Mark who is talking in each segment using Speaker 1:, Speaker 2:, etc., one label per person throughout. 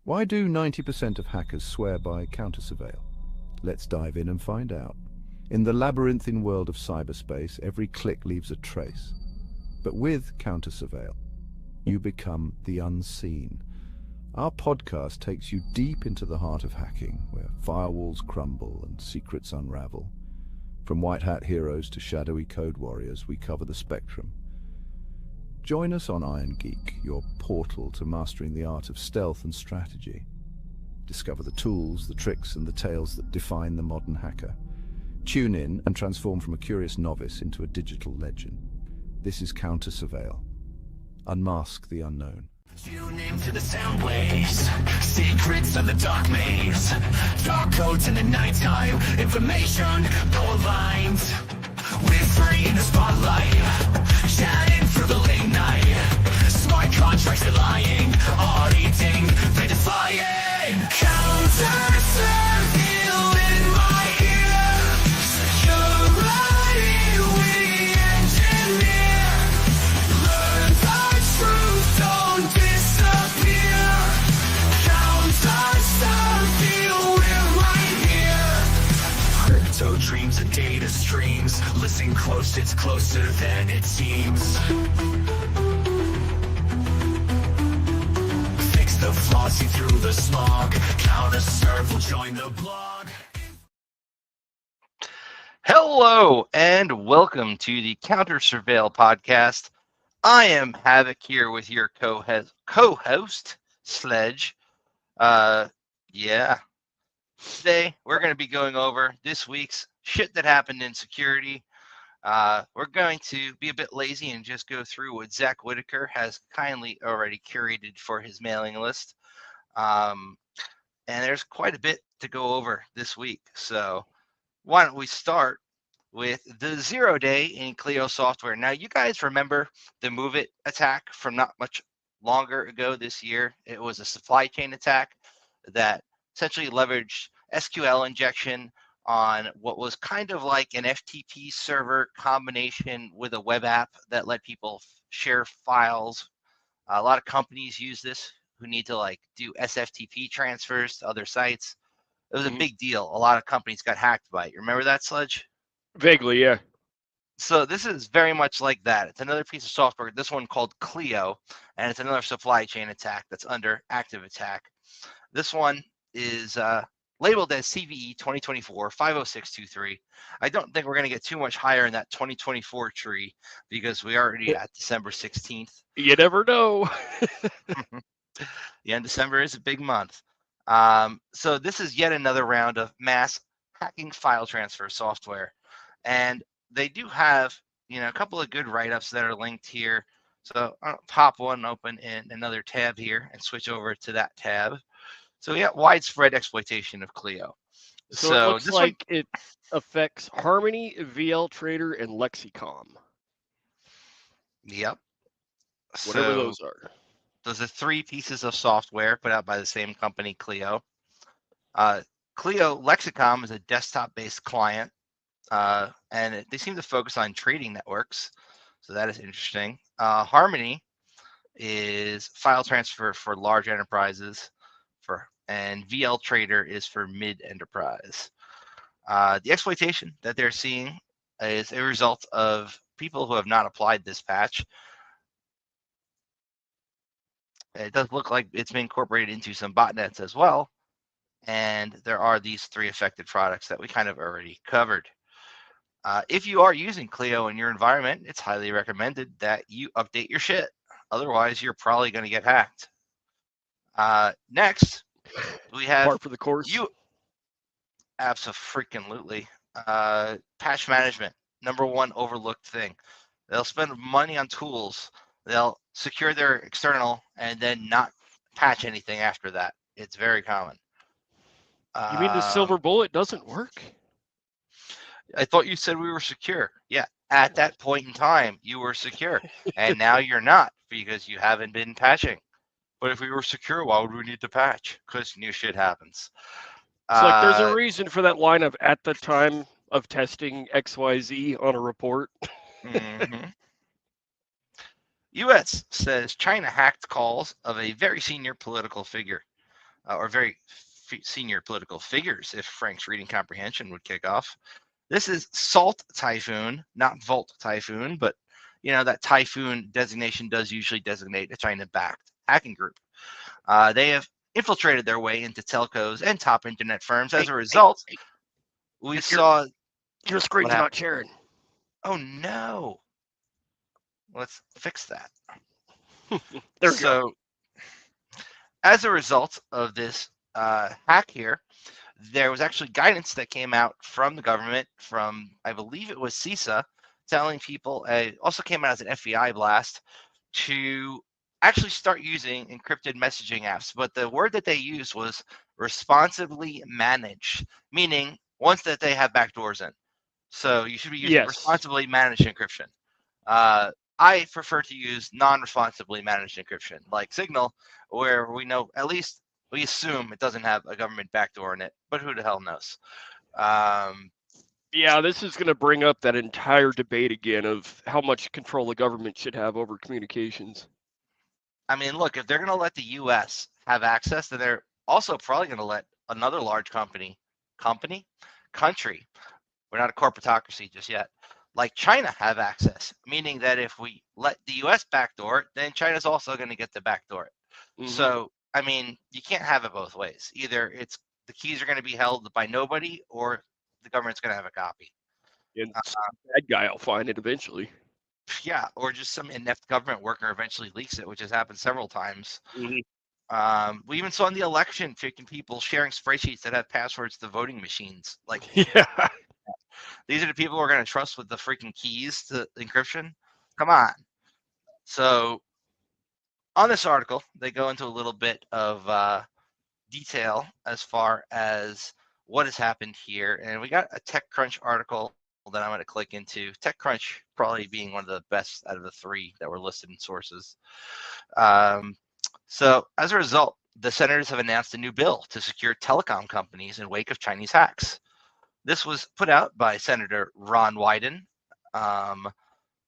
Speaker 1: Why do 90% of hackers swear by CounterSurveil? Let's dive in and find out. In the labyrinthine world of cyberspace, every click leaves a trace. But with CounterSurveil, you become the unseen. Our podcast takes you deep into the heart of hacking, where firewalls crumble and secrets unravel. From white hat heroes to shadowy code warriors, we cover the spectrum. Join us on Iron Geek, your portal to mastering the art of stealth and strategy. Discover the tools, the tricks, and the tales that define the modern hacker. Tune in and transform from a curious novice into a digital legend. This is CounterSurveil. Unmask the unknown.
Speaker 2: Tune into the sound waves, secrets of the dark maze, dark codes in the nighttime, information no aligned. We're free in the spotlight, chatting through the late night. Smart contracts are lying, auditing, they're defying. CounterSurveil in my ear, security we engineer. Learn the truth, don't disappear. CounterSurveil, we're right here. Crypto dreams and data streams. Listen close, it's closer than it seems. Fix the flaws, see through the smog. CounterSurveil, join the blog.
Speaker 3: Hello and welcome to the CounterSurveil podcast. I am Havoc here with your co-host, Sledge. Today we're going to be going over this week's shit that happened in security. We're going to be a bit lazy and just go through what Zach Whitaker has kindly already curated for his mailing list. And there's quite a bit to go over this week. So why don't we start with the 0 day in Cleo Software. Now, you guys remember the MOVEit attack from not much longer ago this year. It was a supply chain attack that essentially leveraged SQL injection on what was kind of like an FTP server combination with a web app that let people share files. A lot of companies use this who need to do SFTP transfers to other sites. It was a big deal. A lot of companies got hacked by it. You remember that, Sledge?
Speaker 4: Vaguely, yeah.
Speaker 3: So this is very much like that. It's another piece of software, this one called Cleo, and it's another supply chain attack that's under active attack. This one is labeled as CVE 2024-50623. I don't think we're going to get too much higher in that 2024 tree because we already at December 16th.
Speaker 4: You never know.
Speaker 3: Yeah, and December is a big month. So this is yet another round of mass hacking file transfer software. And they do have, a couple of good write-ups that are linked here. So I'll pop one open in another tab here and switch over to that tab. So yeah, widespread exploitation of Cleo.
Speaker 4: So it looks like it affects Harmony, VL Trader, and Lexicom.
Speaker 3: Yep.
Speaker 4: Whatever those are.
Speaker 3: Those are three pieces of software put out by the same company, Cleo. Cleo Lexicom is a desktop-based client, and they seem to focus on trading networks, so that is interesting. Harmony is file transfer for large enterprises, and VL Trader is for mid-enterprise. The exploitation that they're seeing is a result of people who have not applied this patch. It does look like it's been incorporated into some botnets as well. And there are these three affected products that we kind of already covered. If you are using Cleo in your environment, it's highly recommended that you update your shit. Otherwise, you're probably going to get hacked. Next, we have
Speaker 4: Part for the course.
Speaker 3: Absolutely. Patch management, number one overlooked thing. They'll spend money on tools. They'll secure their external and then not patch anything after that. It's very common.
Speaker 4: You mean the silver bullet doesn't work?
Speaker 3: I thought you said we were secure. Yeah, at that point in time, you were secure. And now you're not because you haven't been patching. But if we were secure, why would we need to patch? Because new shit happens.
Speaker 4: It's like there's a reason for that line of at the time of testing XYZ on a report.
Speaker 3: Mm-hmm. U.S. says China hacked calls of a very senior political figure. or very senior political figures if Frank's reading comprehension would kick off. This is Salt Typhoon, not Volt Typhoon, but that Typhoon designation does usually designate a China-backed hacking group. They have infiltrated their way into telcos and top internet firms. As a result, we saw
Speaker 4: your screen's not sharing.
Speaker 3: Oh no! Let's fix that.
Speaker 4: There we go.
Speaker 3: As a result of this hack here, there was actually guidance that came out from the government, from I believe it was CISA, telling people. It also came out as an FBI blast to actually start using encrypted messaging apps. But the word that they used was responsibly managed, meaning ones that they have backdoors in. So you should be using responsibly managed encryption. I prefer to use non-responsibly managed encryption, like Signal, where we know, at least we assume it doesn't have a government backdoor in it, but who the hell knows?
Speaker 4: Yeah, this is going to bring up that entire debate again of how much control the government should have over communications.
Speaker 3: I mean, look, if they're going to let the U.S. have access, then they're also probably going to let another large country, we're not a corporatocracy just yet, like China have access, meaning that if we let the U.S. backdoor, then China's also going to get the backdoor. So, I mean, you can't have it both ways. Either it's the keys are going to be held by nobody, or the government's going to have a copy.
Speaker 4: And that guy will find it eventually.
Speaker 3: Yeah, or just some inept government worker eventually leaks it, which has happened several times. We even saw in the election, people sharing spreadsheets that have passwords to voting machines. Like,
Speaker 4: yeah.
Speaker 3: These are the people we're going to trust with the freaking keys to encryption? Come on. So on this article, they go into a little bit of detail as far as what has happened here. And we got a TechCrunch article that I'm going to click into. TechCrunch probably being one of the best out of the three that were listed in sources. So as a result, the senators have announced a new bill to secure telecom companies in wake of Chinese hacks. This was put out by Senator Ron Wyden,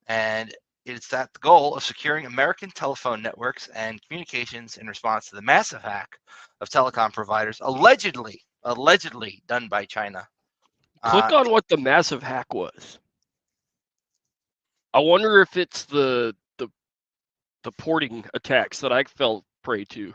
Speaker 3: and it's the goal of securing American telephone networks and communications in response to the massive hack of telecom providers allegedly done by China.
Speaker 4: Click on what the massive hack was. I wonder if it's the porting attacks that I fell prey to.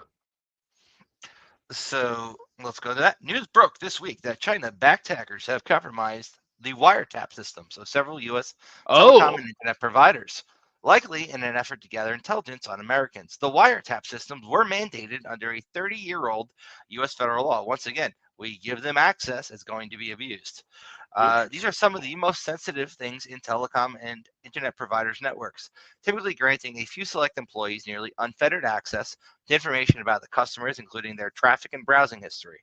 Speaker 3: So let's go to that. News broke this week that China-backed hackers have compromised the wiretap system. So several U.S. telecom and internet providers, likely in an effort to gather intelligence on Americans. The wiretap systems were mandated under a 30-year-old U.S. federal law. Once again, we give them access, it's going to be abused. These are some of the most sensitive things in telecom and internet providers' networks, typically granting a few select employees nearly unfettered access to information about the customers, including their traffic and browsing history.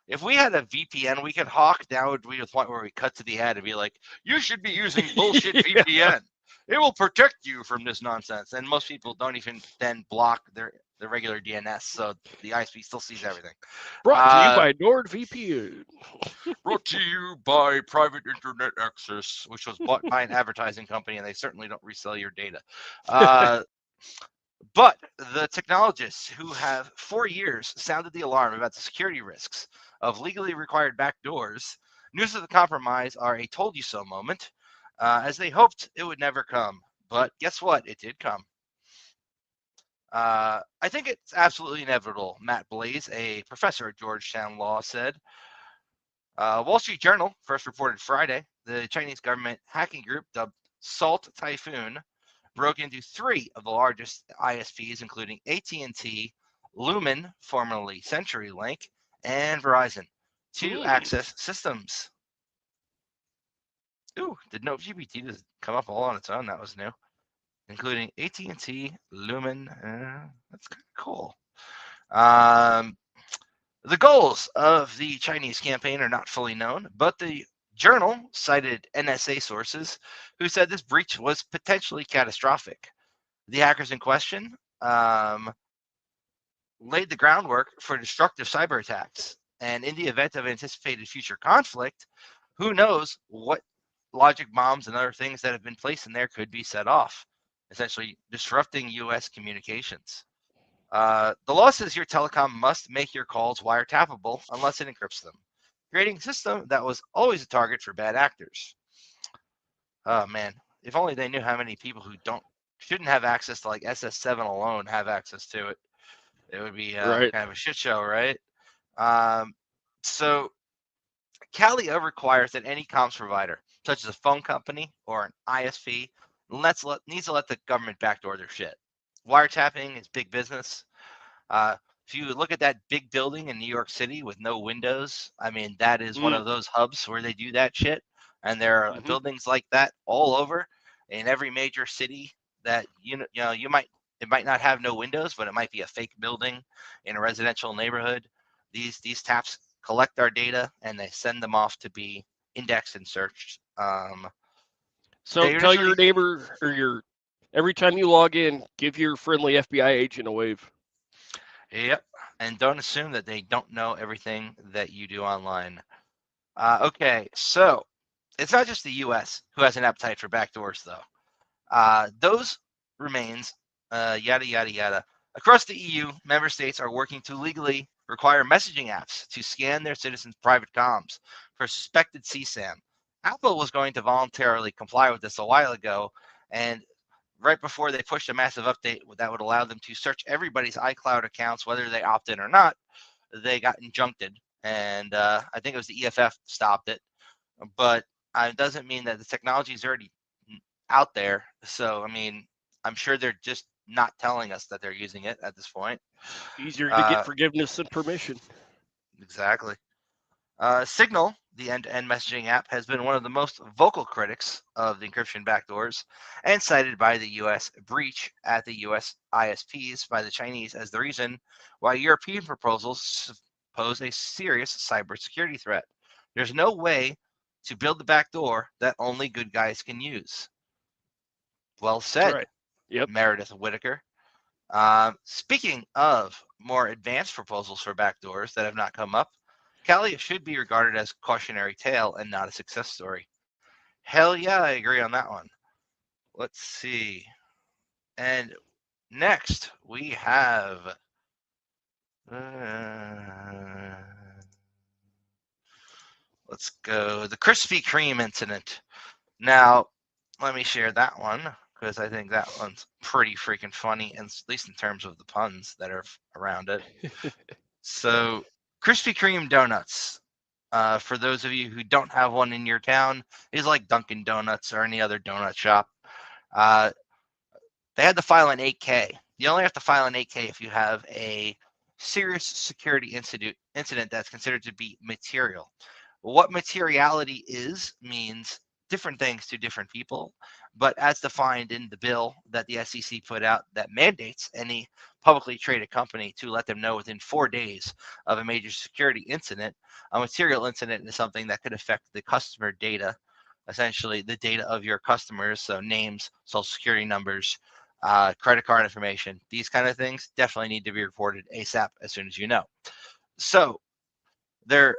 Speaker 3: If we had a VPN we could hawk, now would be the point where we cut to the ad and be like, you should be using bullshit VPN. It will protect you from this nonsense. And most people don't even then block their regular DNS, so the ISP still sees everything.
Speaker 4: Brought to you by NordVPN.
Speaker 3: Brought to you by Private Internet Access, which was bought by an advertising company, and they certainly don't resell your data. But the technologists who have for years sounded the alarm about the security risks of legally required backdoors, news of the compromise are a told you so moment, as they hoped it would never come. But guess what? It did come. I think it's absolutely inevitable, Matt Blaze, a professor at Georgetown Law, said. Wall Street Journal first reported Friday the Chinese government hacking group dubbed Salt Typhoon broke into three of the largest ISPs, including AT&T, Lumen, formerly CenturyLink, and Verizon, to access systems. Ooh, did NoteGPT just come up all on its own? That was new. Including AT&T, Lumen. That's kind of cool. The goals of the Chinese campaign are not fully known, but the Journal cited NSA sources who said this breach was potentially catastrophic. The hackers in question laid the groundwork for destructive cyber attacks, and in the event of anticipated future conflict, who knows what logic bombs and other things that have been placed in there could be set off, essentially disrupting U.S. communications. The law says your telecom must make your calls wiretappable unless it encrypts them, creating a system that was always a target for bad actors. Oh man, if only they knew how many people who shouldn't have access to like SS7 alone have access to it. It would be
Speaker 4: Right.
Speaker 3: kind of a shit show, right? So Calio requires that any comms provider, such as a phone company or an ISP, needs to let the government backdoor their shit. Wiretapping is big business. If you look at that big building in New York City with no windows, I mean, that is one of those hubs where they do that shit. And there are buildings like that all over in every major city that it might not have no windows, but it might be a fake building in a residential neighborhood. These taps collect our data and they send them off to be indexed and searched.
Speaker 4: So tell your neighbor or every time you log in, give your friendly FBI agent a wave.
Speaker 3: Yep. And don't assume that they don't know everything that you do online. Okay, so it's not just the U.S. who has an appetite for backdoors, though. Those remains, yada, yada, yada. Across the EU, member states are working to legally require messaging apps to scan their citizens' private comms for suspected CSAM. Apple was going to voluntarily comply with this a while ago, and right before they pushed a massive update that would allow them to search everybody's iCloud accounts, whether they opt in or not, they got injuncted. And I think it was the EFF stopped it. But it doesn't mean that the technology is already out there. So, I mean, I'm sure they're just not telling us that they're using it at this point.
Speaker 4: Easier to get forgiveness than permission.
Speaker 3: Exactly. Signal, the end-to-end messaging app, has been one of the most vocal critics of the encryption backdoors and cited by the U.S. breach at the U.S. ISPs by the Chinese as the reason why European proposals pose a serious cybersecurity threat. There's no way to build the backdoor that only good guys can use. Well said,
Speaker 4: right. Yep.
Speaker 3: Meredith Whitaker. Speaking of more advanced proposals for backdoors that have not come up, Calio should be regarded as a cautionary tale and not a success story. Hell yeah, I agree on that one. Let's see. And next we have let's go the Krispy Kreme incident. Now, let me share that one because I think that one's pretty freaking funny, and at least in terms of the puns that are around it. So, Krispy Kreme donuts, for those of you who don't have one in your town, is like Dunkin' Donuts or any other donut shop. They had to file an 8K. You only have to file an 8K if you have a serious security incident that's considered to be material. What materiality is means different things to different people, but as defined in the bill that the SEC put out that mandates any publicly traded company to let them know within 4 days of a major security incident, a material incident is something that could affect the customer data, essentially the data of your customers, so names, social security numbers, credit card information, these kind of things definitely need to be reported ASAP as soon as you know. So the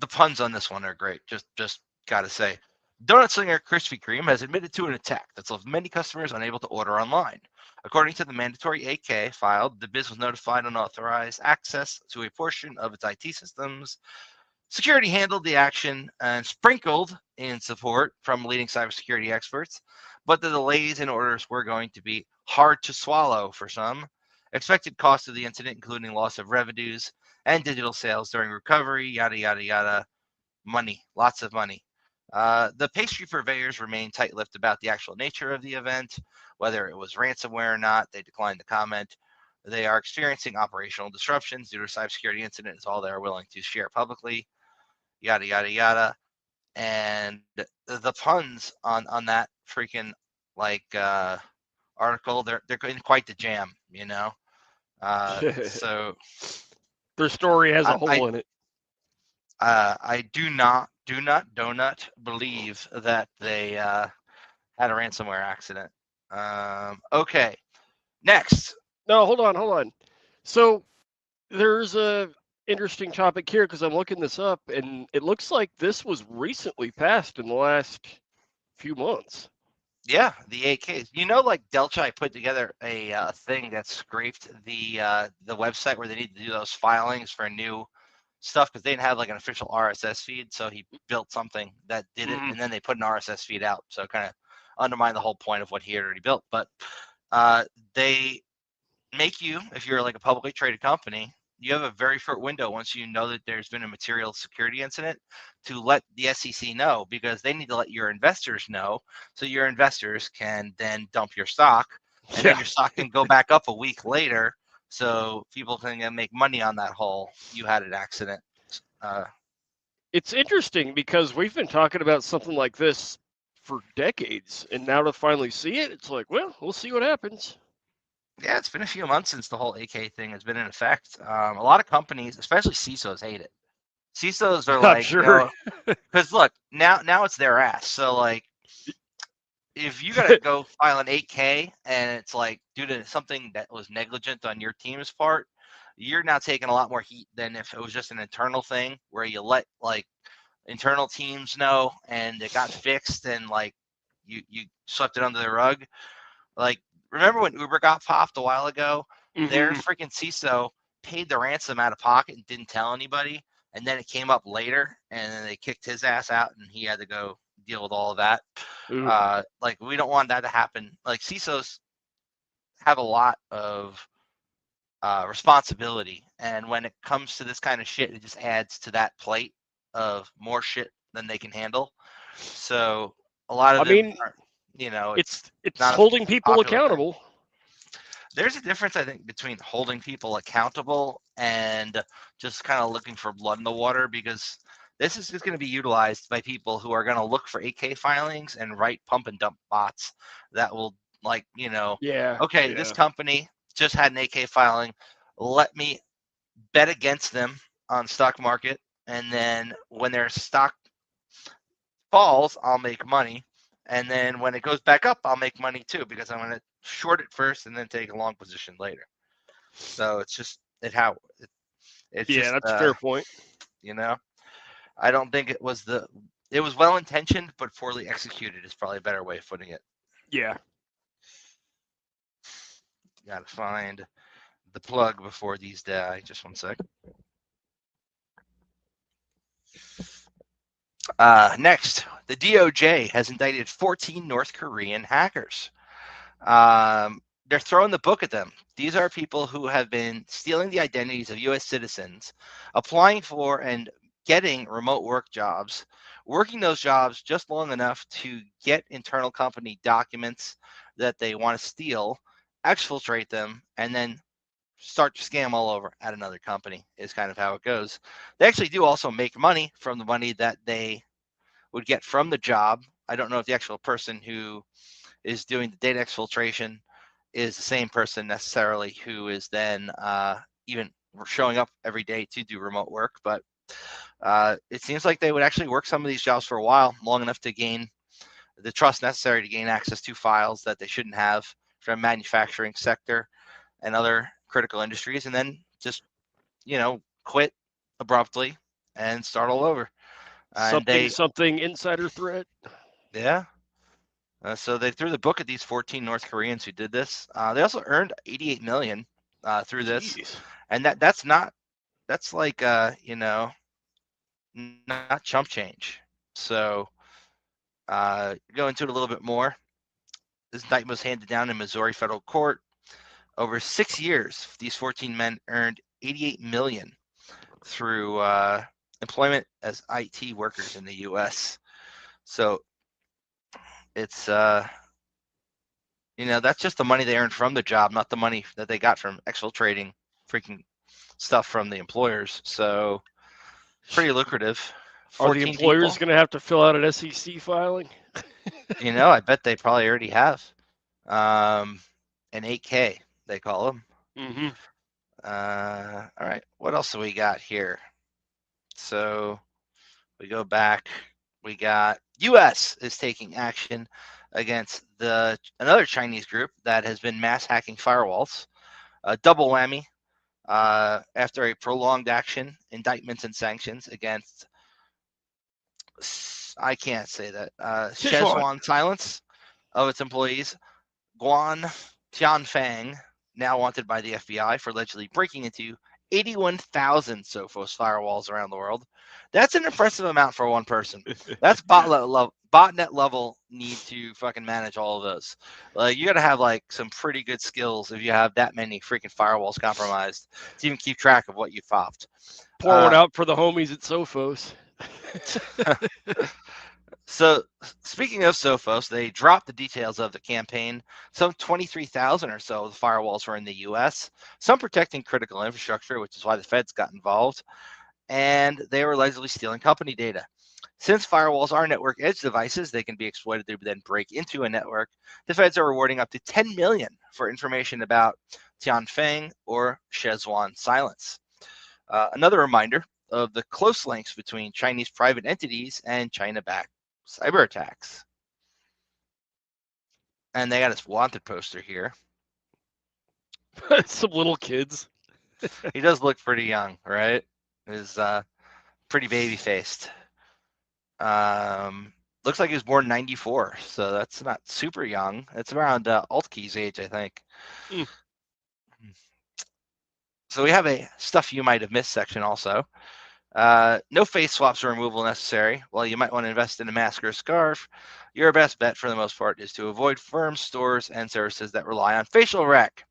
Speaker 3: puns on this one are great. Just gotta say, donut slinger Krispy Kreme has admitted to an attack that's left many customers unable to order online. According to the mandatory 8K filed, the biz was notified unauthorized access to a portion of its IT systems. Security handled the action and sprinkled in support from leading cybersecurity experts, but the delays in orders were going to be hard to swallow for some. Expected costs of the incident, including loss of revenues and digital sales during recovery, yada, yada, yada. Money, lots of money. The pastry purveyors remain tight-lipped about the actual nature of the event, whether it was ransomware or not. They declined to comment. They are experiencing operational disruptions due to a cybersecurity incident is all they are willing to share publicly, yada, yada, yada. And the puns on that freaking article, they're in quite the jam, you know? So
Speaker 4: their story has a hole in it.
Speaker 3: I do not believe that they had a ransomware accident. Okay, next.
Speaker 4: No, hold on. So there's a interesting topic here because I'm looking this up, and it looks like this was recently passed in the last few months.
Speaker 3: Yeah, the AKs. Like Delchai put together a thing that scraped the website where they need to do those filings for new stuff because they didn't have like an official RSS feed. So he built something that did it, and then they put an RSS feed out. So kind of undermined the whole point of what he had already built. But they make you, if you're like a publicly traded company, you have a very short window once you know that there's been a material security incident to let the SEC know, because they need to let your investors know so your investors can then dump your stock, and then your stock can go back up a week later so people can make money on that whole you had an accident.
Speaker 4: It's interesting because we've been talking about something like this for decades, and now to finally see it, it's like, well, we'll see what happens.
Speaker 3: Yeah, it's been a few months since the whole AK thing has been in effect. A lot of companies, especially CISOs, hate it. CISOs are
Speaker 4: I'm
Speaker 3: like,
Speaker 4: sure.
Speaker 3: because look, now it's their ass. So like, if you gotta go file an 8K and it's like due to something that was negligent on your team's part, you're now taking a lot more heat than if it was just an internal thing where you let like internal teams know and it got fixed and like you swept it under the rug. Like, remember when Uber got popped a while ago? Their freaking CISO paid the ransom out of pocket and didn't tell anybody, and then it came up later, and then they kicked his ass out, and he had to go deal with all of that. Like, we don't want that to happen. Like, CISOs have a lot of responsibility, and when it comes to this kind of shit, it just adds to that plate of more shit than they can handle. So a lot of
Speaker 4: I
Speaker 3: them
Speaker 4: mean,
Speaker 3: are,
Speaker 4: it's
Speaker 3: not a
Speaker 4: holding people
Speaker 3: popular thing.
Speaker 4: accountable.
Speaker 3: There's a difference, I think, between holding people accountable and just kind of looking for blood in the water, because this is just going to be utilized by people who are going to look for AK filings and write pump and dump bots that will, like, okay, this company just had an AK filing. Let me bet against them on stock market, and then when their stock falls, I'll make money. And then when it goes back up, I'll make money too, because I'm going to short it first and then take a long position later. So it's just it's just
Speaker 4: that's a fair point.
Speaker 3: I don't think it was well intentioned but poorly executed is probably a better way of putting it.
Speaker 4: Yeah.
Speaker 3: Gotta find the plug before these die. Just one sec. Next, the DOJ has indicted 14 North Korean hackers. They're throwing the book at them. These are people who have been stealing the identities of U.S. citizens, applying for and getting remote work jobs, working those jobs just long enough to get internal company documents that they want to steal, exfiltrate them, and then start to scam all over at another company is kind of how it goes. They actually do also make money from the money that they would get from the job. I don't know if the actual person who is doing the data exfiltration is the same person necessarily who is then even showing up every day to do remote work, but it seems like they would actually work some of these jobs for a while, long enough to gain the trust necessary to gain access to files that they shouldn't have from manufacturing sector and other critical industries, and then just quit abruptly and start all over.
Speaker 4: Something insider threat.
Speaker 3: Yeah. So they threw the book at these 14 North Koreans who did this. They also earned 88 million through this, and that's like not chump change. So go into it a little bit more. This indictment was handed down in Missouri federal court. Over 6 years, these 14 men earned 88 million through employment as IT workers in the U.S. So it's that's just the money they earned from the job, not the money that they got from exfiltrating freaking stuff from the employers. So pretty lucrative.
Speaker 4: Are the employers going to have to fill out an SEC filing?
Speaker 3: I bet they probably already have. An 8K, they call them.
Speaker 4: Mm-hmm.
Speaker 3: All right, what else do we got here? So we go back. We got U.S. is taking action against another Chinese group that has been mass hacking firewalls. Double whammy after a prolonged action, indictments and sanctions against, I can't say that, Szechuan Silence, of its employees. Guan Tianfang, now wanted by the FBI for allegedly breaking into 81,000 Sophos firewalls around the world. That's an impressive amount for one person. That's botnet level need to fucking manage all of those. Like, you got to have like some pretty good skills if you have that many freaking firewalls compromised to even keep track of what you fopped.
Speaker 4: Pour one out for the homies at Sophos.
Speaker 3: So, speaking of Sophos, they dropped the details of the campaign. Some 23,000 or so of the firewalls were in the U.S., some protecting critical infrastructure, which is why the feds got involved, and they were allegedly stealing company data. Since firewalls are network edge devices, they can be exploited to then break into a network. The feds are rewarding up to $10 million for information about Tianfeng or Shenzhen silence. Another reminder of the close links between Chinese private entities and China-backed cyber attacks. And they got this wanted poster here.
Speaker 4: Some little kids.
Speaker 3: He does look pretty young, right? He's pretty baby-faced. Looks like he was born in 94, so that's not super young. It's around Altkey's age, I think.
Speaker 4: Mm.
Speaker 3: So we have a stuff you might have missed section also. No face swaps or removal necessary. While you might want to invest in a mask or a scarf, your best bet for the most part is to avoid firms, stores, and services that rely on facial rec.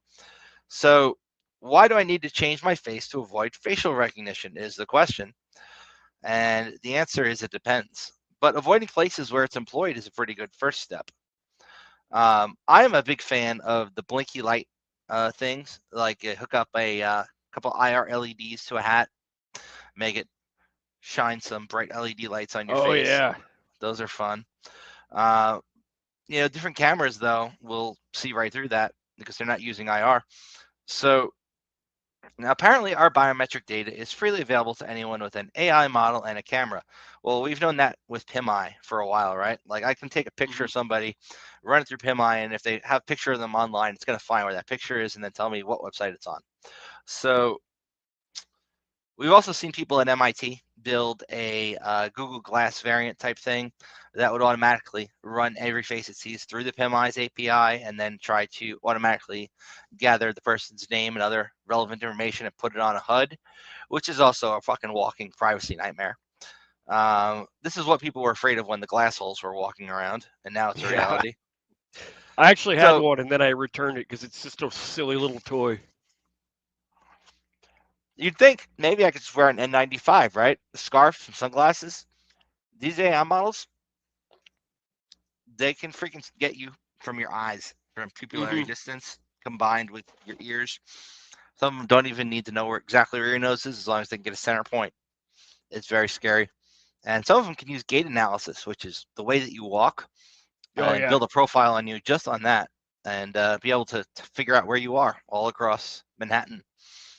Speaker 3: So why do I need to change my face to avoid facial recognition is the question. And the answer is it depends. But avoiding places where it's employed is a pretty good first step. I am a big fan of the blinky light things, like hook up a couple IR LEDs to a hat, make it shine some bright LED lights on your face.
Speaker 4: Oh, yeah.
Speaker 3: Those are fun. Different cameras, though, will see right through that because they're not using IR. So now, apparently, our biometric data is freely available to anyone with an AI model and a camera. Well, we've known that with PIMI for a while, right? Like, I can take a picture of somebody, run it through PIMI, and if they have a picture of them online, it's going to find where that picture is and then tell me what website it's on. So we've also seen people at MIT build a Google Glass variant type thing that would automatically run every face it sees through the PIMI's API and then try to automatically gather the person's name and other relevant information and put it on a HUD, which is also a fucking walking privacy nightmare. This is what people were afraid of when the glass holes were walking around, and now it's a reality.
Speaker 4: I actually had one, and then I returned it because it's just a silly little toy.
Speaker 3: You'd think maybe I could just wear an N95, right? A scarf and sunglasses. These AI models, they can freaking get you from your eyes, from pupillary distance, combined with your ears. Some of them don't even need to know exactly where your nose is, as long as they can get a center point. It's very scary. And some of them can use gait analysis, which is the way that you walk, and build a profile on you just on that, and be able to figure out where you are all across Manhattan.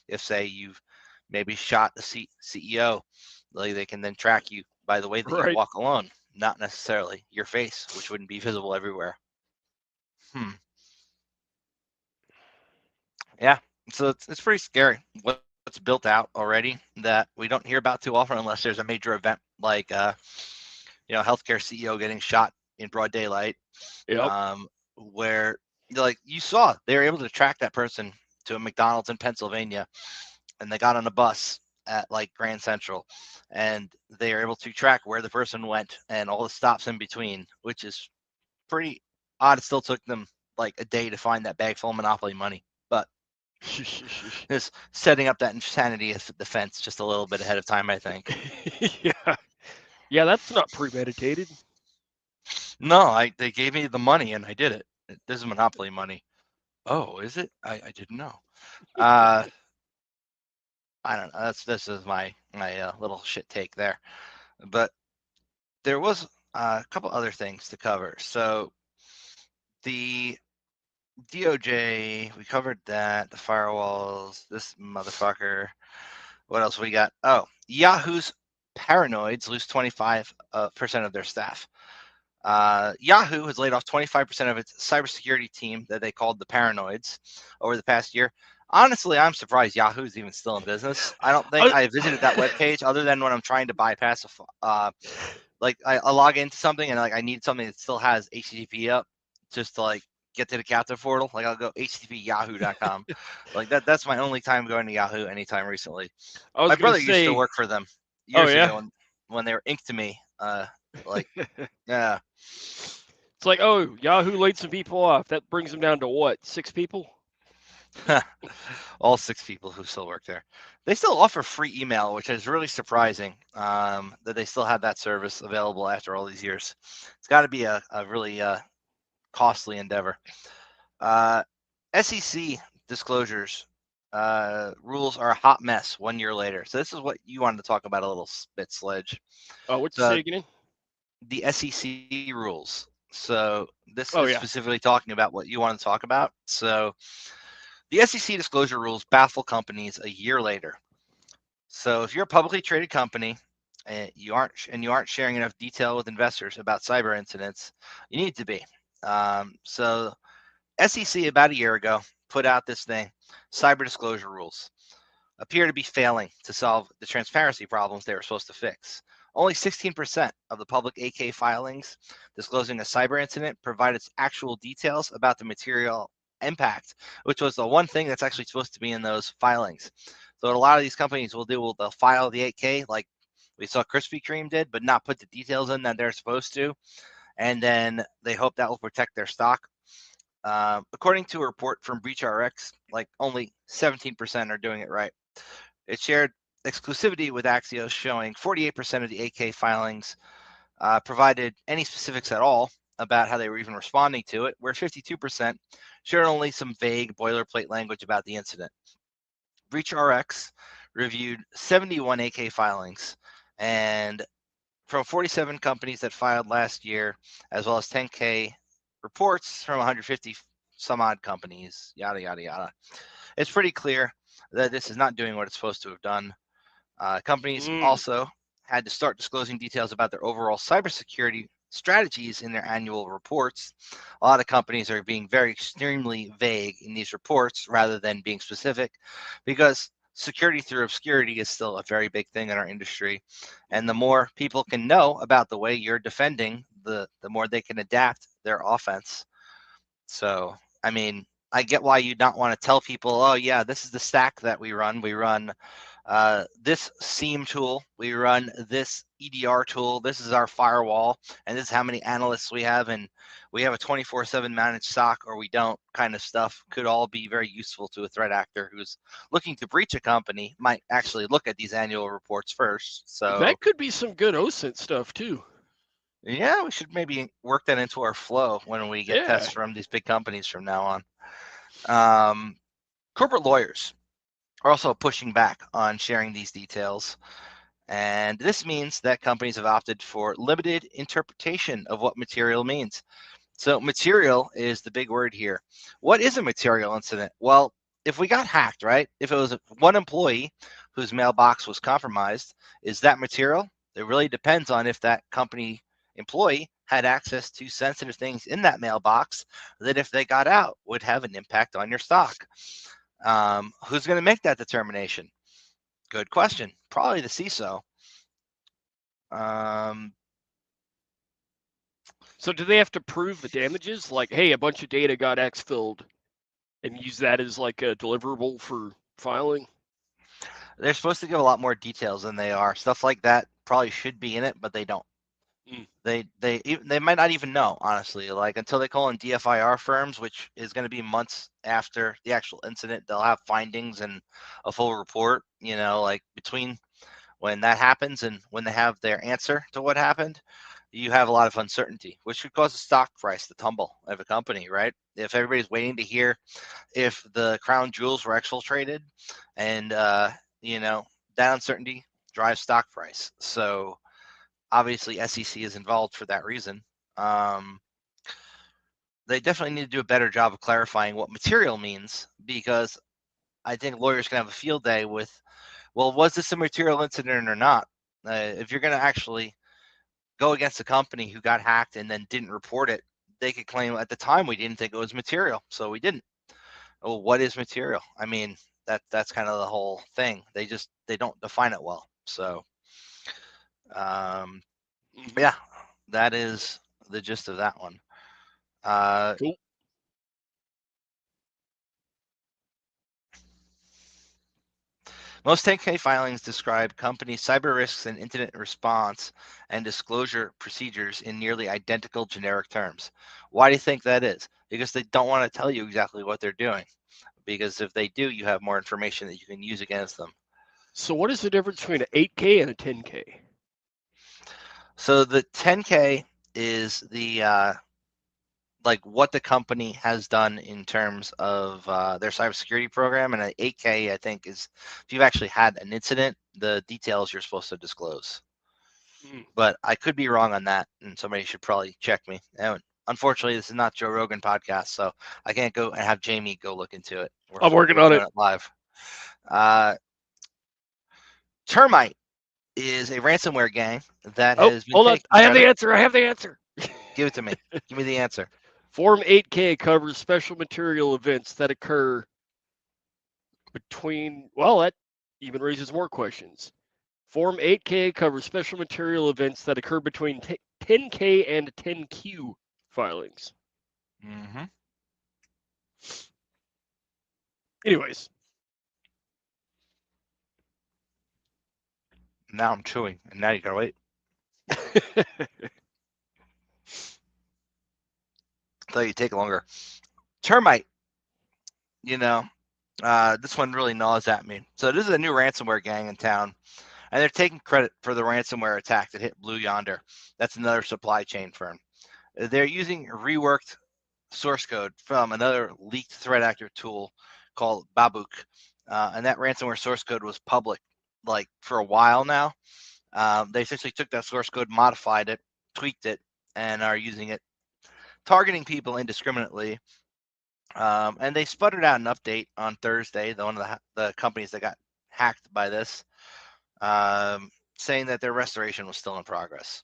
Speaker 3: If, say, you've maybe shot the CEO, they can then track you by the way that you walk alone, not necessarily your face, which wouldn't be visible everywhere. Yeah, so it's pretty scary what's built out already that we don't hear about too often unless there's a major event like healthcare CEO getting shot in broad daylight. Where you saw they were able to track that person to a McDonald's in Pennsylvania, and they got on a bus at Grand Central, and they are able to track where the person went and all the stops in between, which is pretty odd. It still took them a day to find that bag full of Monopoly money, but just setting up that insanity defense just a little bit ahead of time, I think.
Speaker 4: Yeah, that's not premeditated.
Speaker 3: No, they gave me the money and I did it. This is Monopoly money. Oh, is it? I didn't know. I don't know. This is my little shit take there. But there was a couple other things to cover. So the DOJ, we covered that. The firewalls, this motherfucker. What else we got? Oh, Yahoo's paranoids lose 25% of their staff. Yahoo has laid off 25% of its cybersecurity team that they called the paranoids over the past year. Honestly, I'm surprised Yahoo's even still in business. I don't think I visited that webpage other than when I'm trying to bypass I log into something and I need something that still has HTTP up just to like get to the captive portal. Like I'll go http://yahoo.com. Like that's my only time going to Yahoo anytime recently.
Speaker 4: I was
Speaker 3: My
Speaker 4: gonna
Speaker 3: brother used to
Speaker 4: say,
Speaker 3: work for them
Speaker 4: oh
Speaker 3: years
Speaker 4: yeah,
Speaker 3: ago when they were ink to me. Like yeah.
Speaker 4: it's like, oh, Yahoo laid some people off. That brings them down to what, 6 people?
Speaker 3: All 6 people who still work there. They still offer free email, which is really surprising that they still have that service available after all these years. It's got to be a really costly endeavor. SEC disclosures rules are a hot mess 1 year later. So this is what you wanted to talk about a little bit, Sledge.
Speaker 4: What'd you say again?
Speaker 3: The SEC rules. So this
Speaker 4: Oh
Speaker 3: is
Speaker 4: yeah.
Speaker 3: specifically talking about what you want to talk about. So the SEC disclosure rules baffle companies a year later. So if you're a publicly traded company and you aren't sharing enough detail with investors about cyber incidents, you need to be. So SEC about a year ago put out this thing, cyber disclosure rules appear to be failing to solve the transparency problems they were supposed to fix. Only 16% of the public AK filings disclosing a cyber incident provided actual details about the material impact, which was the one thing that's actually supposed to be in those filings. So what a lot of these companies will do, they'll file the 8K like we saw Krispy Kreme did, but not put the details in that they're supposed to. And then they hope that will protect their stock. According to a report from BreachRx, like only 17% are doing it right. It shared exclusivity with Axios, showing 48% of the AK filings provided any specifics at all about how they were even responding to it, where 52% shared only some vague boilerplate language about the incident. BreachRx reviewed 71 AK filings, and from 47 companies that filed last year, as well as 10K reports from 150 some odd companies, yada, yada, yada. It's pretty clear that this is not doing what it's supposed to have done. Companies also had to start disclosing details about their overall cybersecurity strategies in their annual reports. A lot of companies are being very extremely vague in these reports rather than being specific, because security through obscurity is still a very big thing in our industry. And the more people can know about the way you're defending, the more they can adapt their offense. So, I mean, I get why you don't want to tell people, oh yeah, this is the stack that we run. We run this SIEM tool, we run this EDR tool, this is our firewall, and this is how many analysts we have, and we have a 24/7 managed SOC, or we don't, kind of stuff could all be very useful to a threat actor who's looking to breach a company. Might actually look at these annual reports first. So
Speaker 4: that could be some good OSINT stuff too.
Speaker 3: yeah, we should maybe work that into our flow when we get tests from these big companies from now on. Corporate lawyers are also pushing back on sharing these details. And this means that companies have opted for limited interpretation of what material means. So material is the big word here. What is a material incident? Well, if we got hacked, right? If it was one employee whose mailbox was compromised, is that material? It really depends on if that company employee had access to sensitive things in that mailbox that, if they got out, would have an impact on your stock. Who's going to make that determination? Good question. Probably the CISO.
Speaker 4: So do they have to prove the damages? Like, hey, a bunch of data got exfilled, and use that as like a deliverable for filing?
Speaker 3: They're supposed to give a lot more details than they are. Stuff like that probably should be in it, but they don't. They might not even know, honestly. Like, until they call in DFIR firms, which is going to be months after the actual incident, they'll have findings and a full report. You know, like between when that happens and when they have their answer to what happened, you have a lot of uncertainty, which could cause the stock price to tumble of a company, right? If everybody's waiting to hear if the crown jewels were exfiltrated, and you know, that uncertainty drives stock price. So obviously SEC is involved for that reason. They definitely need to do a better job of clarifying what material means, because I think lawyers can have a field day with, well, was this a material incident or not? If you're going to actually go against a company who got hacked and then didn't report it, they could claim, at the time we didn't think it was material, so we didn't. Well, what is material? I mean, that's kind of the whole thing. They don't define it well. So yeah, that is the gist of that one.
Speaker 4: Cool.
Speaker 3: Most 10K filings describe company cyber risks and incident response and disclosure procedures in nearly identical generic terms. Why do you think that is? Because they don't want to tell you exactly what they're doing. Because if they do, you have more information that you can use against them.
Speaker 4: So what is the difference between an 8K and a 10K?
Speaker 3: So the 10K is the like what the company has done in terms of their cybersecurity program, and an 8K I think is if you've actually had an incident, the details you're supposed to disclose. But I could be wrong on that, and somebody should probably check me. And unfortunately, this is not Joe Rogan podcast, so I can't go and have Jamie go look into it.
Speaker 4: I'm working on it
Speaker 3: live. Termite is a ransomware gang that has been.
Speaker 4: Hold on. I have the answer. I have the answer.
Speaker 3: Give it to me. Give me the answer.
Speaker 4: Form 8K covers special material events that occur between, well, that even raises more questions. Form 8K covers special material events that occur between 10K and 10Q filings.
Speaker 3: Mm-hmm.
Speaker 4: Anyways.
Speaker 3: Now I'm chewing, and now you gotta wait. I thought you'd take longer. Termite, this one really gnaws at me. So this is a new ransomware gang in town, and they're taking credit for the ransomware attack that hit Blue Yonder. That's another supply chain firm. They're using reworked source code from another leaked threat actor tool called Babuk, and that ransomware source code was public like for a while now. They essentially took that source code, modified it, tweaked it, and are using it, targeting people indiscriminately. And they sputtered out an update on Thursday, one of the companies that got hacked by this, saying that their restoration was still in progress.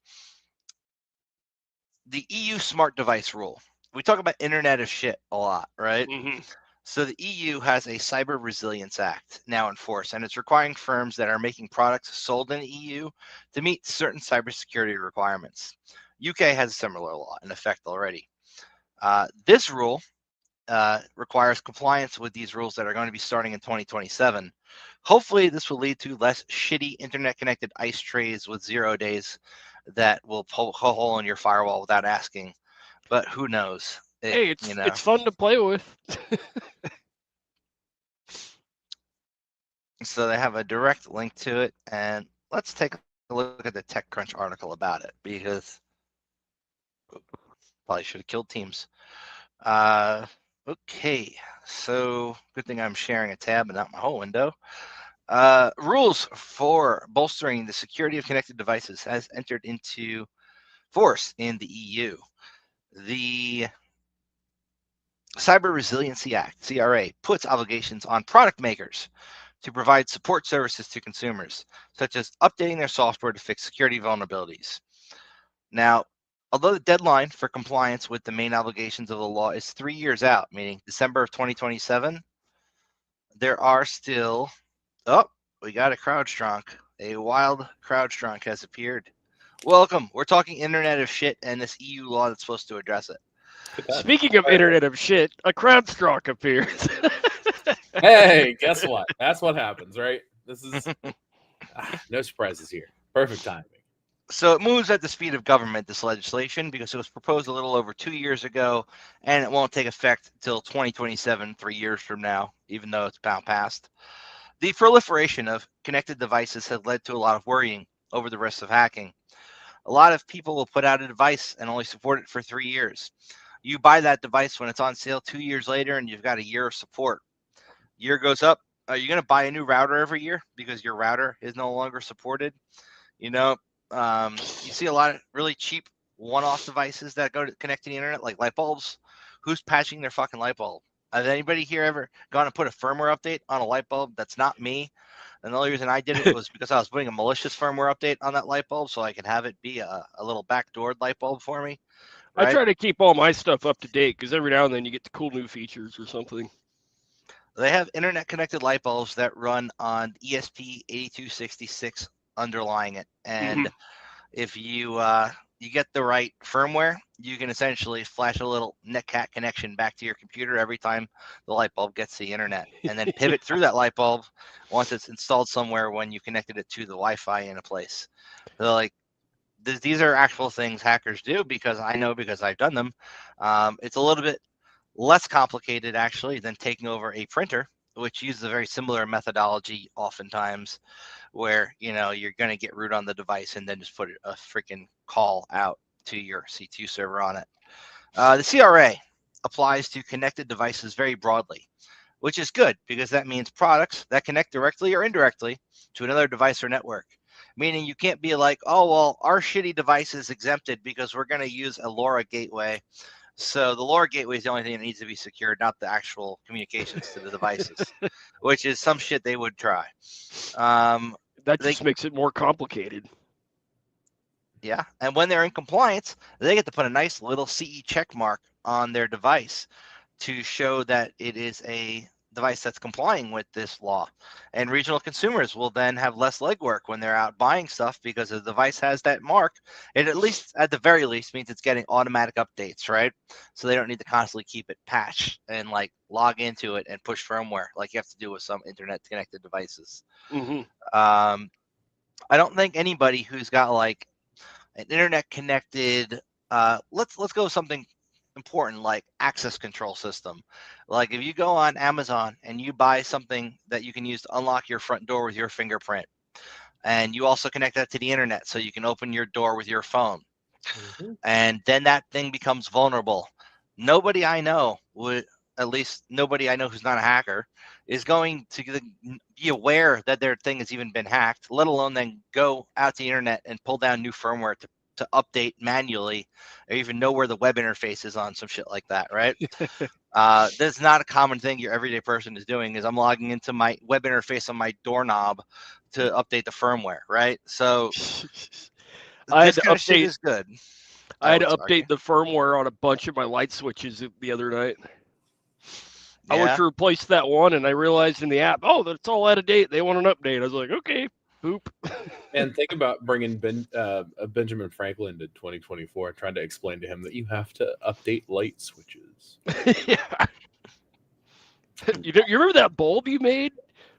Speaker 3: The EU smart device rule. We talk about Internet of Shit a lot, right?
Speaker 4: Mm-hmm.
Speaker 3: So the EU has a Cyber Resilience Act now in force, and it's requiring firms that are making products sold in the EU to meet certain cybersecurity requirements. UK has a similar law in effect already. This rule requires compliance with these rules that are going to be starting in 2027. Hopefully, this will lead to less shitty internet-connected ice trays with 0 days that will poke a hole in your firewall without asking. But who knows?
Speaker 4: It's fun to play with.
Speaker 3: So they have a direct link to it, and let's take a look at the TechCrunch article about it, because probably should have killed Teams. Okay, so good thing I'm sharing a tab and not my whole window. Rules for bolstering the security of connected devices has entered into force in the EU. The Cyber Resiliency Act, CRA, puts obligations on product makers to provide support services to consumers, such as updating their software to fix security vulnerabilities. Now, although the deadline for compliance with the main obligations of the law is 3 years out, meaning December of 2027, there are still, we got a CrowdStrong. A wild CrowdStrong has appeared. Welcome. We're talking Internet of Shit and this EU law that's supposed to address it.
Speaker 4: Speaking of Internet of Shit, a CrowdStrong appears.
Speaker 5: Hey, guess what? That's what happens, right? This is no surprises here. Perfect timing.
Speaker 3: So it moves at the speed of government, this legislation, because it was proposed a little over 2 years ago, and it won't take effect until 2027, 3 years from now, even though it's now passed. The proliferation of connected devices has led to a lot of worrying over the risks of hacking. A lot of people will put out a device and only support it for 3 years. You buy that device when it's on sale 2 years later, and you've got a year of support. Year goes up. Are you going to buy a new router every year because your router is no longer supported? You see a lot of really cheap one-off devices that go to connect to the internet, like light bulbs. Who's patching their fucking light bulb? Has anybody here ever gone and put a firmware update on a light bulb? That's not me. And the only reason I did it was because I was putting a malicious firmware update on that light bulb so I could have it be a little backdoored light bulb for me. Right?
Speaker 4: I try to keep all my stuff up to date because every now and then you get the cool new features or something.
Speaker 3: They have internet-connected light bulbs that run on ESP8266 underlying it. And if you you get the right firmware, you can essentially flash a little netcat connection back to your computer every time the light bulb gets the internet, and then pivot through that light bulb once it's installed somewhere when you connected it to the Wi-Fi in a place. So like these are actual things hackers do because I know because I've done them. It's a little bit less complicated actually than taking over a printer, which uses a very similar methodology oftentimes, where you're going to get root on the device and then just put a freaking call out to your C2 server on it. The CRA applies to connected devices very broadly, which is good because that means products that connect directly or indirectly to another device or network. Meaning you can't be like, oh, well, our shitty device is exempted because we're going to use a LoRa gateway. So the LoRa gateway is the only thing that needs to be secured, not the actual communications to the devices, which is some shit they would try.
Speaker 4: That just makes it more complicated.
Speaker 3: Yeah, and when they're in compliance, they get to put a nice little CE check mark on their device to show that it is a device that's complying with this law. And regional consumers will then have less legwork when they're out buying stuff because the device has that mark. It at the very least means it's getting automatic updates, right? So they don't need to constantly keep it patched and like log into it and push firmware like you have to do with some internet connected devices.
Speaker 4: Mm-hmm.
Speaker 3: I don't think anybody who's got like an internet connected, let's go with something important like access control system. Like if you go on Amazon and you buy something that you can use to unlock your front door with your fingerprint, and you also connect that to the internet so you can open your door with your phone, and then that thing becomes vulnerable. Nobody I know would, at least nobody I know who's not a hacker, is going to be aware that their thing has even been hacked, let alone then go out to the internet and pull down new firmware to update manually or even know where the web interface is on some shit like that, right? That's not a common thing your everyday person is doing, is I'm logging into my web interface on my doorknob to update the firmware, right? So this kind of shit is good.
Speaker 4: I had to update the firmware on a bunch of my light switches the other night. Yeah. I went to replace that one, and I realized in the app, oh, that's all out of date. They want an update. I was like, okay, boop.
Speaker 5: And think about bringing Benjamin Franklin to 2024, trying to explain to him that you have to update light switches.
Speaker 4: Yeah. You remember that bulb you made?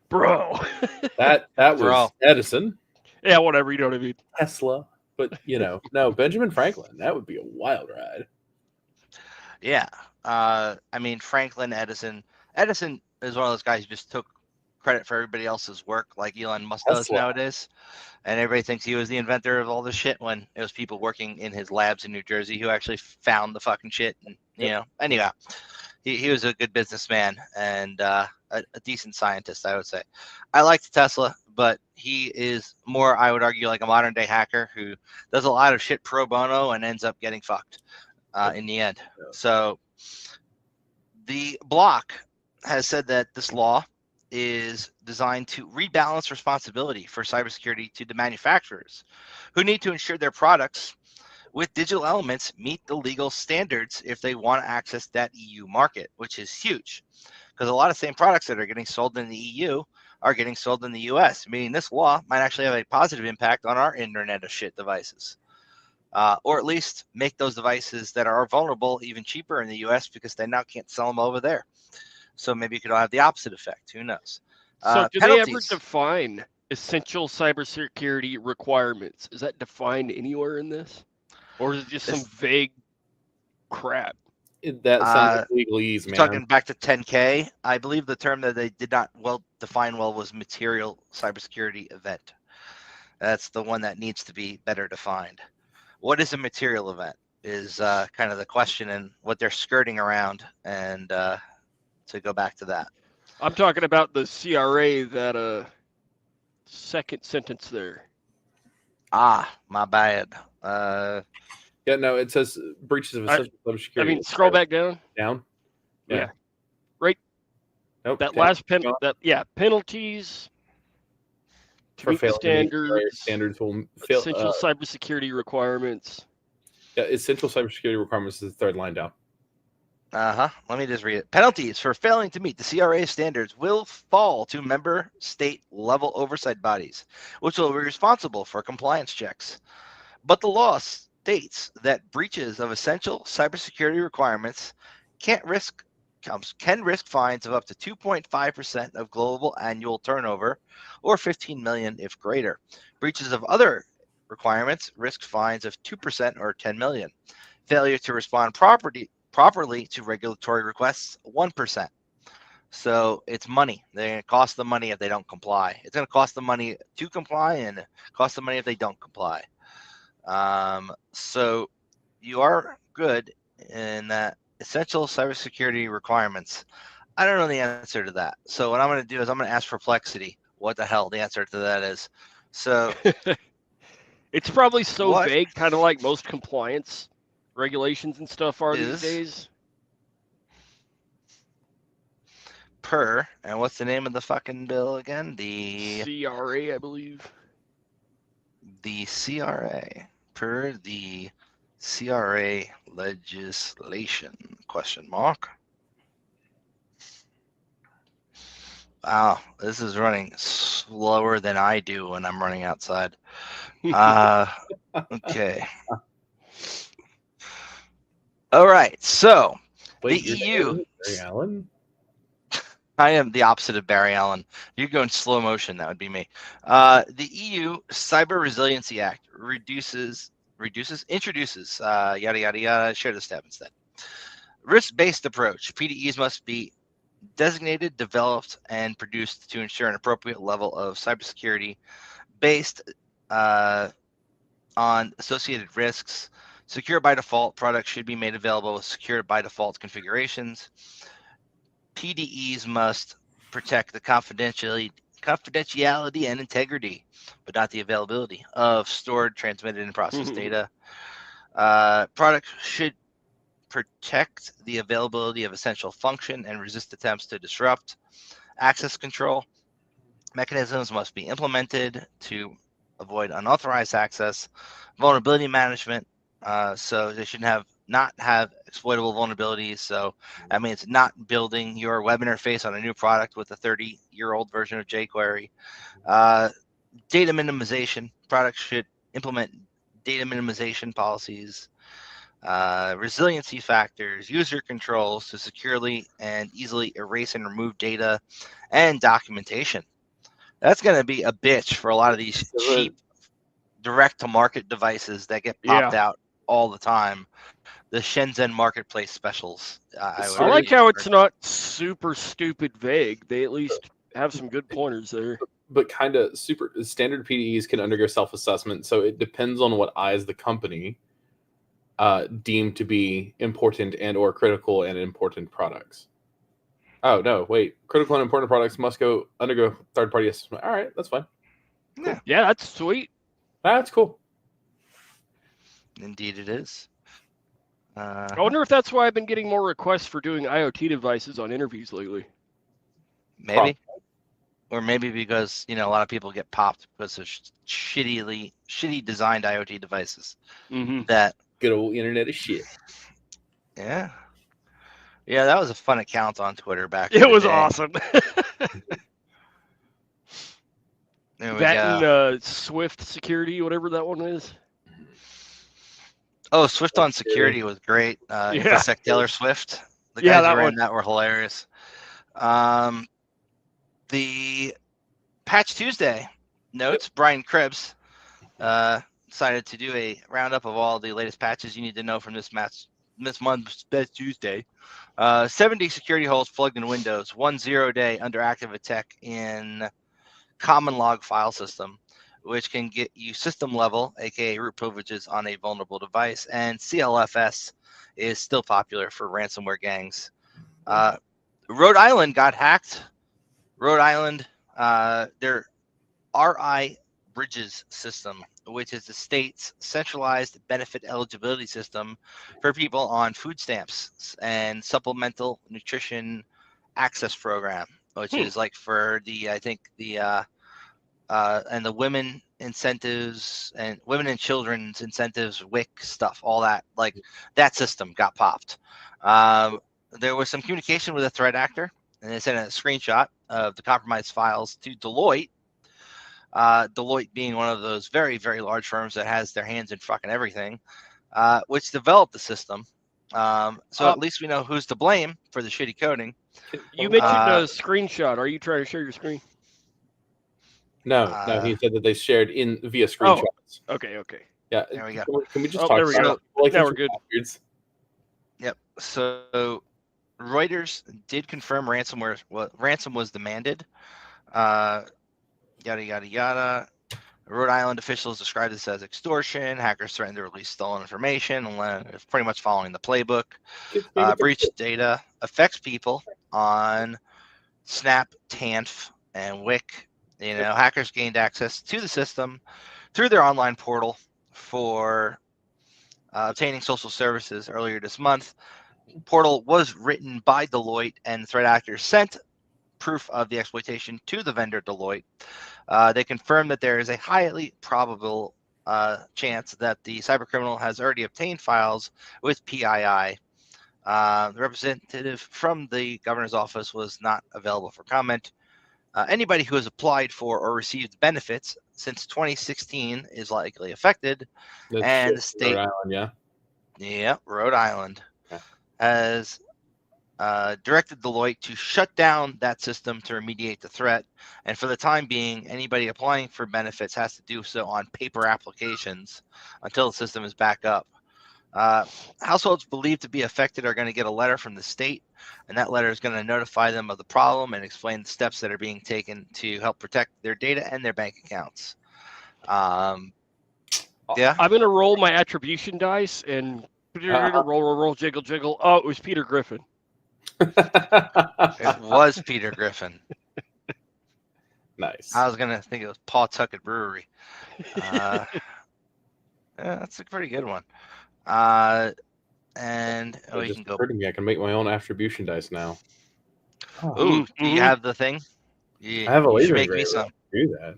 Speaker 4: Bro.
Speaker 5: that was Edison.
Speaker 4: Yeah, whatever, you know what I mean.
Speaker 5: Tesla. But, no, Benjamin Franklin, that would be a wild ride.
Speaker 3: Yeah. I mean, Franklin, Edison is one of those guys who just took credit for everybody else's work like Elon Musk does nowadays. And everybody thinks he was the inventor of all this shit when it was people working in his labs in New Jersey who actually found the fucking shit. And, anyway, he was a good businessman and a decent scientist, I would say. I liked Tesla, but he is more, I would argue, like a modern day hacker who does a lot of shit pro bono and ends up getting fucked in the end. So the block has said that this law is designed to rebalance responsibility for cybersecurity to the manufacturers, who need to ensure their products with digital elements meet the legal standards if they want to access that EU market, which is huge. Because a lot of same products that are getting sold in the EU are getting sold in the US, meaning this law might actually have a positive impact on our Internet of Shit devices. Or at least make those devices that are vulnerable even cheaper in the US because they now can't sell them over there. So maybe you could have the opposite effect. Who knows?
Speaker 4: So do they ever define essential cybersecurity requirements? Is that defined anywhere in this? Or is it just some vague crap?
Speaker 5: That sounds like legalese, man.
Speaker 3: Talking back to 10K, I believe the term that they did not define well was material cybersecurity event. That's the one that needs to be better defined. What is a material event is kind of the question and what they're skirting around, and to go back to that.
Speaker 4: I'm talking about the CRA, that second sentence there.
Speaker 3: My bad.
Speaker 5: Yeah, no, it says breaches of essential cybersecurity.
Speaker 4: I mean, scroll back down.
Speaker 5: Down?
Speaker 4: Yeah. Right.
Speaker 5: Nope.
Speaker 4: That last penalties
Speaker 5: for failing
Speaker 4: standards will essential cybersecurity requirements.
Speaker 5: Yeah, essential cybersecurity requirements is the third line down.
Speaker 3: Let me just read it. Penalties for failing to meet the CRA standards will fall to member state level oversight bodies, which will be responsible for compliance checks. But the law states that breaches of essential cybersecurity requirements can risk fines of up to 2.5% of global annual turnover, or 15 million if greater. Breaches of other requirements risk fines of 2% or 10 million. Failure to respond properly to regulatory requests, 1%. So it's money. They're going to cost them money if they don't comply. It's going to cost them money to comply and cost them money if they don't comply. So you are good in that essential cybersecurity requirements. I don't know the answer to that. So what I'm going to do is I'm going to ask Perplexity what the hell the answer to that is. So
Speaker 4: it's probably so vague, kind of like most compliance regulations and stuff are these days.
Speaker 3: And what's the name of the fucking bill again? The
Speaker 4: CRA, I believe.
Speaker 3: The CRA, per the CRA legislation, question mark. Wow, this is running slower than I do when I'm running outside. Okay. All right, so
Speaker 5: Wait,
Speaker 3: the EU.
Speaker 5: Barry Allen?
Speaker 3: I am the opposite of Barry Allen. You go in slow motion, that would be me. The EU Cyber Resiliency Act introduces, yada, yada, yada, share this tab instead. Risk-based approach. PDEs must be designated, developed, and produced to ensure an appropriate level of cybersecurity based on associated risks. Secure by default. Products should be made available with secure by default configurations. PDEs must protect the confidentiality and integrity, but not the availability of stored, transmitted, and processed data. Products should protect the availability of essential function and resist attempts to disrupt. Access control mechanisms must be implemented to avoid unauthorized access. Vulnerability management, so they should not have exploitable vulnerabilities. So that means not building your web interface on a new product with a 30-year-old version of jQuery. Data minimization. Products should implement data minimization policies. Resiliency factors, user controls to securely and easily erase and remove data, and documentation. That's going to be a bitch for a lot of these cheap direct-to-market devices that get popped out all the time. The Shenzhen marketplace specials.
Speaker 4: I like how it's not super stupid vague. They at least have some good pointers there.
Speaker 5: But kind of super standard PDEs can undergo self-assessment, so it depends on what I, as the company, deem to be important and or critical and important products. Oh no, wait! Critical and important products must undergo third-party assessment. All right, that's fine.
Speaker 3: Cool.
Speaker 4: Yeah, that's sweet.
Speaker 5: That's cool.
Speaker 3: Indeed, it is.
Speaker 4: I wonder if that's why I've been getting more requests for doing IoT devices on interviews lately.
Speaker 3: Maybe. Or maybe because, a lot of people get popped because of shitty designed IoT devices.
Speaker 4: Mm-hmm.
Speaker 3: That
Speaker 5: good old internet of shit.
Speaker 3: Yeah. Yeah, that was a fun account on Twitter back
Speaker 4: It was awesome. And Swift Security, whatever that one is.
Speaker 3: Oh, Swift on Security was great. InfoSec Taylor Swift. The guys who ran that were hilarious. The Patch Tuesday notes, Brian Krebs decided to do a roundup of all the latest patches you need to know from this month's Patch Tuesday. 70 security holes plugged in Windows, 1 0-day under active attack in common log file system, which can get you system level, aka root privileges on a vulnerable device, and CLFS is still popular for ransomware gangs. Rhode Island got hacked. Rhode Island, their RI Bridges system, which is the state's centralized benefit eligibility system for people on food stamps and supplemental nutrition access program, which is like for and the women incentives and women and children's incentives, WIC stuff, all that, like that system got popped. There was some communication with a threat actor, and they sent a screenshot of the compromised files to Deloitte. Deloitte being one of those very, very large firms that has their hands in fucking everything. which developed the system. So at least we know who's to blame for the shitty coding.
Speaker 4: You mentioned a screenshot. Are you trying to share your screen?
Speaker 5: No, he said that they shared via screenshots.
Speaker 4: Oh, okay.
Speaker 5: Yeah.
Speaker 3: There we go.
Speaker 5: Can we just talk about it?
Speaker 4: Like, now we're good.
Speaker 3: Yep. So Reuters did confirm ransom was demanded. Yada, yada, yada. Rhode Island officials described this as extortion. Hackers threatened to release stolen information, pretty much following the playbook. Breached data affects people on Snap, TANF, and Wick. Hackers gained access to the system through their online portal for obtaining social services earlier this month. Portal was written by Deloitte, and threat actors sent proof of the exploitation to the vendor Deloitte. They confirmed that there is a highly probable chance that the cybercriminal has already obtained files with PII. The representative from the governor's office was not available for comment. Anybody who has applied for or received benefits since 2016 is likely affected. And the state,
Speaker 5: Rhode Island,
Speaker 3: yeah, Rhode Island, has directed Deloitte to shut down that system to remediate the threat. And for the time being, anybody applying for benefits has to do so on paper applications until the system is back up. Households believed to be affected are going to get a letter from the state, and that letter is going to notify them of the problem and explain the steps that are being taken to help protect their data and their bank accounts. Yeah,
Speaker 4: I'm going to roll my attribution dice and roll, jiggle, jiggle. Oh, it was Peter Griffin.
Speaker 3: It was Peter Griffin.
Speaker 5: Nice.
Speaker 3: I was going to think it was Paw Tucket Brewery. Yeah, that's a pretty good one. And we can go.
Speaker 5: Me. I can make my own attribution dice now.
Speaker 3: Ooh, do you have the thing?
Speaker 5: I have a laser
Speaker 3: make me some.
Speaker 5: Do that,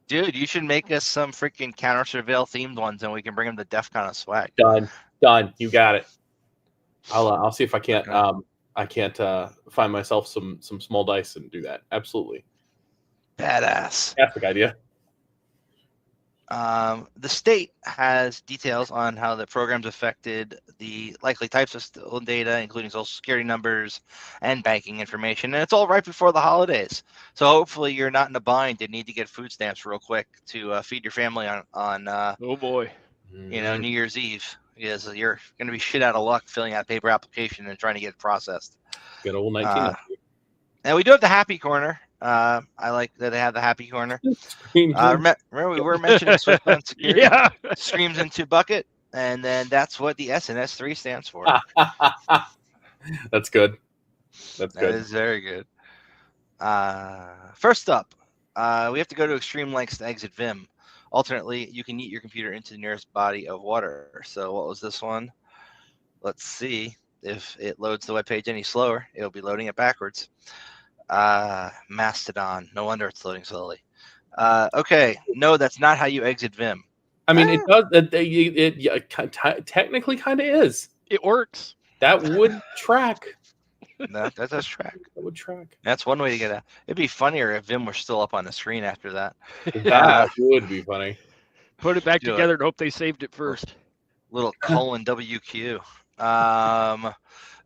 Speaker 3: dude. You should make us some freaking CounterSurveil themed ones, and we can bring them to DEF CON of swag.
Speaker 5: Done. You got it. I'll see if I can't. I can't find myself some small dice and do that. Absolutely.
Speaker 3: Badass.
Speaker 5: Fantastic idea.
Speaker 3: The state has details on how the programs affected the likely types of stolen data, including social security numbers and banking information. And it's all right before the holidays. So hopefully you're not in a bind and need to get food stamps real quick to feed your family on
Speaker 4: oh boy,
Speaker 3: New Year's Eve. Because you're going to be shit out of luck filling out a paper application and trying to get it processed.
Speaker 5: Good old 19.
Speaker 3: And we do have the happy corner. I like that they have the happy corner. Remember we were mentioning Swiftbound Security.
Speaker 4: Yeah.
Speaker 3: Screams into bucket, and then that's what the SNS3 stands for.
Speaker 5: That's good. That's good.
Speaker 3: That is very good. First up, we have to go to extreme lengths to exit Vim. Alternately, you can yeet your computer into the nearest body of water. So what was this one? Let's see if it loads the web page any slower. It'll be loading it backwards. Mastodon. No wonder it's loading slowly. Okay. No, that's not how you exit Vim.
Speaker 5: I mean, it does. It technically kind of is.
Speaker 4: It works.
Speaker 5: That would track.
Speaker 3: That does track.
Speaker 5: That would track.
Speaker 3: That's one way to get out. It'd be funnier if Vim were still up on the screen after that.
Speaker 5: That would be funny.
Speaker 4: Put it back together and hope they saved it first.
Speaker 3: Little :WQ.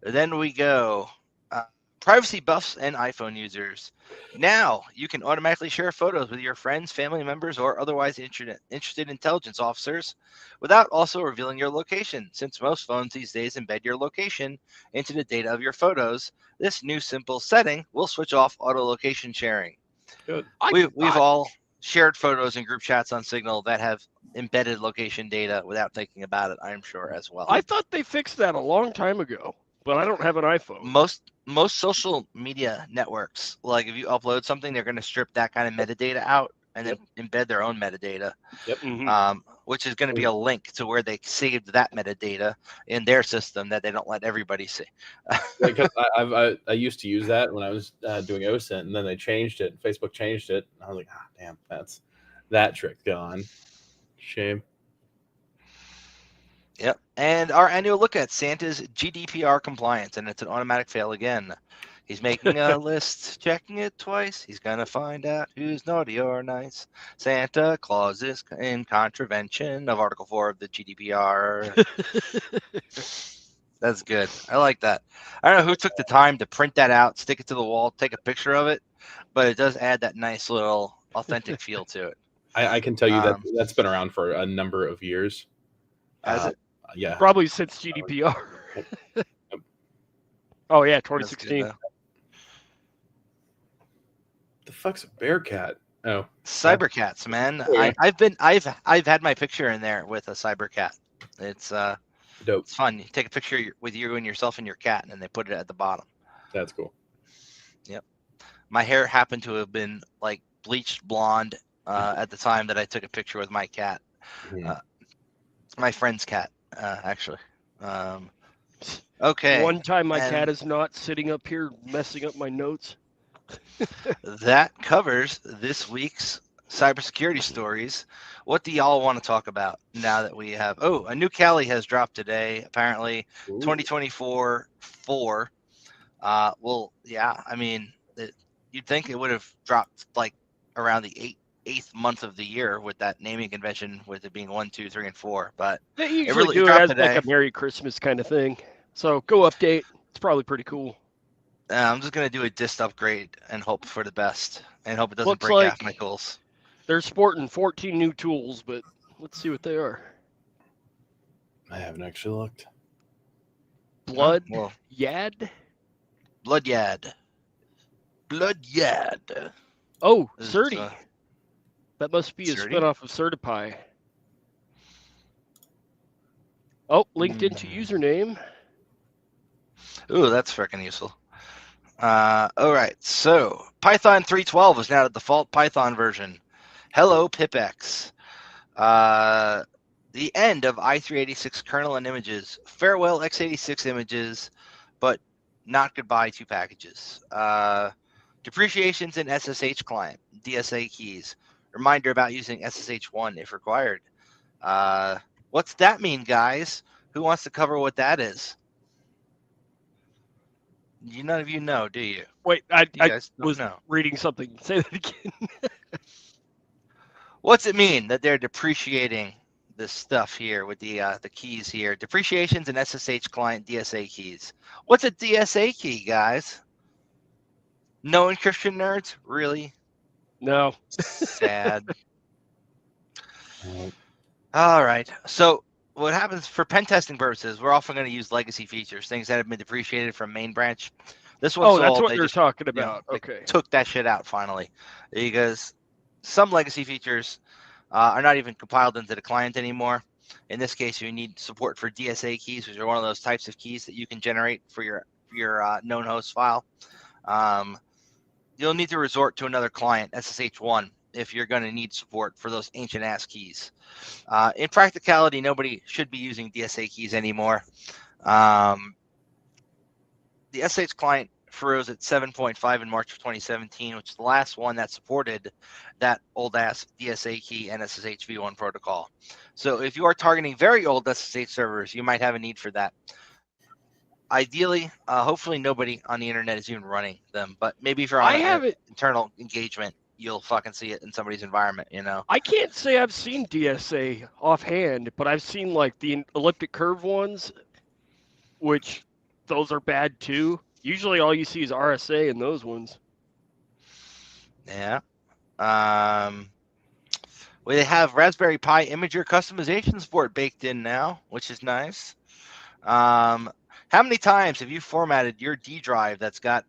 Speaker 3: Then we go. Privacy buffs and iPhone users. Now you can automatically share photos with your friends, family members, or otherwise interested intelligence officers without also revealing your location. Since most phones these days embed your location into the data of your photos, this new simple setting will switch off auto location sharing.
Speaker 5: Good.
Speaker 3: We've all shared photos in group chats on Signal that have embedded location data without thinking about it, I'm sure, as well.
Speaker 4: I thought they fixed that a long time ago, but I don't have an iPhone.
Speaker 3: Most social media networks, like if you upload something, they're going to strip that kind of metadata out and then embed their own metadata.
Speaker 5: Yep.
Speaker 3: Which is going to be a link to where they saved that metadata in their system that they don't let everybody see.
Speaker 5: Because I used to use that when I was doing OSINT, and then they changed it. Facebook changed it. And I was like, damn, that's that trick gone. Shame.
Speaker 3: Yep. And our annual look at Santa's GDPR compliance, and it's an automatic fail again. He's making a list, checking it twice. He's gonna find out who's naughty or nice. Santa Claus is in contravention of Article 4 of the GDPR. That's good. I like that. I don't know who took the time to print that out, stick it to the wall, take a picture of it, but it does add that nice little authentic feel to it.
Speaker 5: I can tell you that that's been around for a number of years.
Speaker 3: Has it?
Speaker 5: Yeah.
Speaker 4: Probably since GDPR. Oh yeah, 2016.
Speaker 3: Good,
Speaker 5: the fuck's a bear cat? Oh,
Speaker 3: Cybercats, man.
Speaker 5: Oh, yeah.
Speaker 3: I've had my picture in there with a cybercat. It's
Speaker 5: dope.
Speaker 3: It's fun. You take a picture with you and yourself and your cat, and then they put it at the bottom.
Speaker 5: That's cool.
Speaker 3: Yep. My hair happened to have been like bleached blonde at the time that I took a picture with my cat. My friend's cat, actually. Okay.
Speaker 4: One time my cat is not sitting up here messing up my notes.
Speaker 3: That covers this week's cybersecurity stories. What do y'all want to talk about now that we have? Oh, a new Kali has dropped today. Apparently, 2024 4. Well, yeah. I mean, you'd think it would have dropped like around the eighth month of the year with that naming convention, with it being 1, 2, 3, and 4. But
Speaker 4: they usually do it as like a Merry Christmas kind of thing. So go update. It's probably pretty cool.
Speaker 3: I'm just gonna do a dist upgrade and hope for the best, and hope it doesn't break half my tools.
Speaker 4: They're sporting 14 new tools, but let's see what they are.
Speaker 5: I haven't actually looked.
Speaker 4: Blood Yad.
Speaker 3: Blood Yad.
Speaker 4: Oh, Certi. That must be a spinoff of Certify. Oh, linked into username.
Speaker 3: Ooh, that's freaking useful. All right, so Python 3.12 is now the default Python version. Hello, PipX. The end of i386 kernel and images. Farewell x86 images, but not goodbye to packages. Depreciations in SSH client, DSA keys. Reminder about using SSH1 if required. What's that mean, guys? Who wants to cover what that is? None of you know, do you?
Speaker 4: Wait, I was
Speaker 3: know.
Speaker 4: Reading something. Say that again.
Speaker 3: What's it mean that they're depreciating this stuff here with the keys here? Depreciations in SSH client DSA keys. What's a DSA key, guys? No encryption nerds? Really?
Speaker 4: No.
Speaker 3: Sad. All right. So what happens for pen testing purposes, we're often going to use legacy features, things that have been depreciated from main branch. This one's
Speaker 4: that's what they're talking about. Okay.
Speaker 3: Took that shit out finally, because some legacy features are not even compiled into the client anymore. In this case, you need support for DSA keys, which are one of those types of keys that you can generate for your known host file. You'll need to resort to another client, SSH1, if you're going to need support for those ancient ass keys. In practicality, nobody should be using DSA keys anymore. The SSH client froze at 7.5 in March of 2017, which is the last one that supported that old ass DSA key and SSH v1 protocol. So if you are targeting very old SSH servers, you might have a need for that. Ideally, hopefully nobody on the internet is even running them, but maybe if you're on internal engagement, you'll fucking see it in somebody's environment, you know?
Speaker 4: I can't say I've seen DSA offhand, but I've seen like the elliptic curve ones, which those are bad too. Usually all you see is RSA in those ones.
Speaker 3: Yeah. Well, they have Raspberry Pi imager customization support baked in now, which is nice. How many times have you formatted your D drive that's got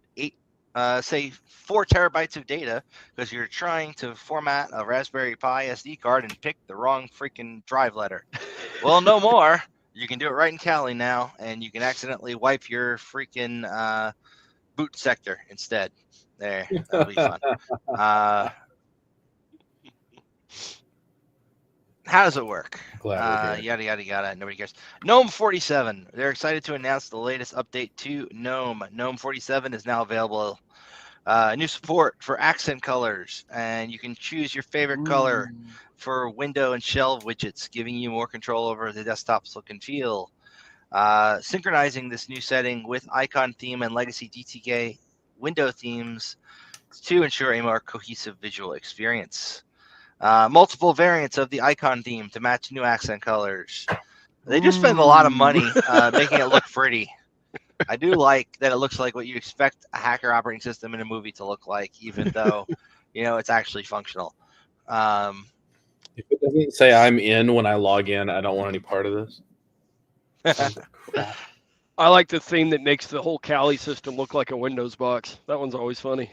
Speaker 3: 4 terabytes of data because you're trying to format a Raspberry Pi SD card and pick the wrong freaking drive letter? Well, no more. You can do it right in Kali now, and you can accidentally wipe your freaking boot sector instead. There, that'll be fun. How does it work? Yada, yada, yada. Nobody cares. GNOME 47. They're excited to announce the latest update to GNOME. GNOME 47 is now available. New support for accent colors, and you can choose your favorite color for window and shelf widgets, giving you more control over the desktop's look and feel. Synchronizing this new setting with icon theme and legacy DTK window themes to ensure a more cohesive visual experience. Multiple variants of the icon theme to match new accent colors. They do spend a lot of money making it look pretty. I do like that it looks like what you expect a hacker operating system in a movie to look like, even though, it's actually functional.
Speaker 5: If it doesn't say I'm in when I log in, I don't want any part of this. Crap.
Speaker 4: I like the theme that makes the whole Kali system look like a Windows box. That one's always funny.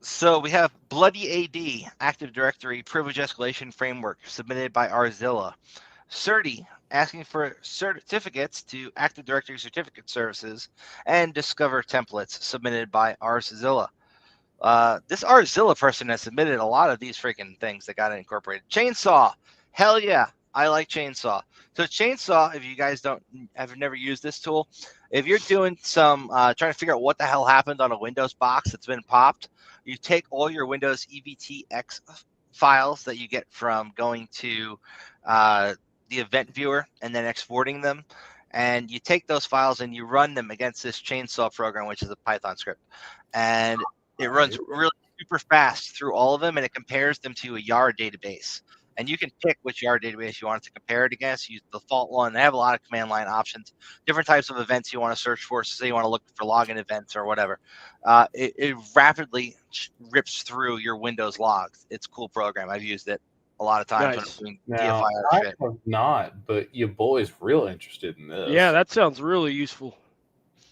Speaker 3: So we have Bloody AD, Active Directory Privilege Escalation Framework, submitted by Arzilla. Certi, asking for certificates to Active Directory certificate services, and Discover templates, submitted by Arzilla. This Arzilla person has submitted a lot of these freaking things that got incorporated. Chainsaw, hell yeah, I like Chainsaw. So Chainsaw, if you guys have never used this tool, if you're doing some trying to figure out what the hell happened on a Windows box that's been popped, you take all your Windows EVTX files that you get from going to the event viewer and then exporting them, and you take those files and you run them against this Chainsaw program, which is a Python script, and it runs really super fast through all of them, and it compares them to a YAR database. And you can pick which YAR database you want it to compare it against. Use the default one. They have a lot of command line options, different types of events you want to search for. So say you want to look for login events or whatever. It rapidly rips through your Windows logs. It's a cool program. I've used it a lot of times when I'm doing
Speaker 5: now,
Speaker 3: DFI
Speaker 5: I
Speaker 3: shit.
Speaker 5: have not, but your boy's real interested in this.
Speaker 4: Yeah, that sounds really useful.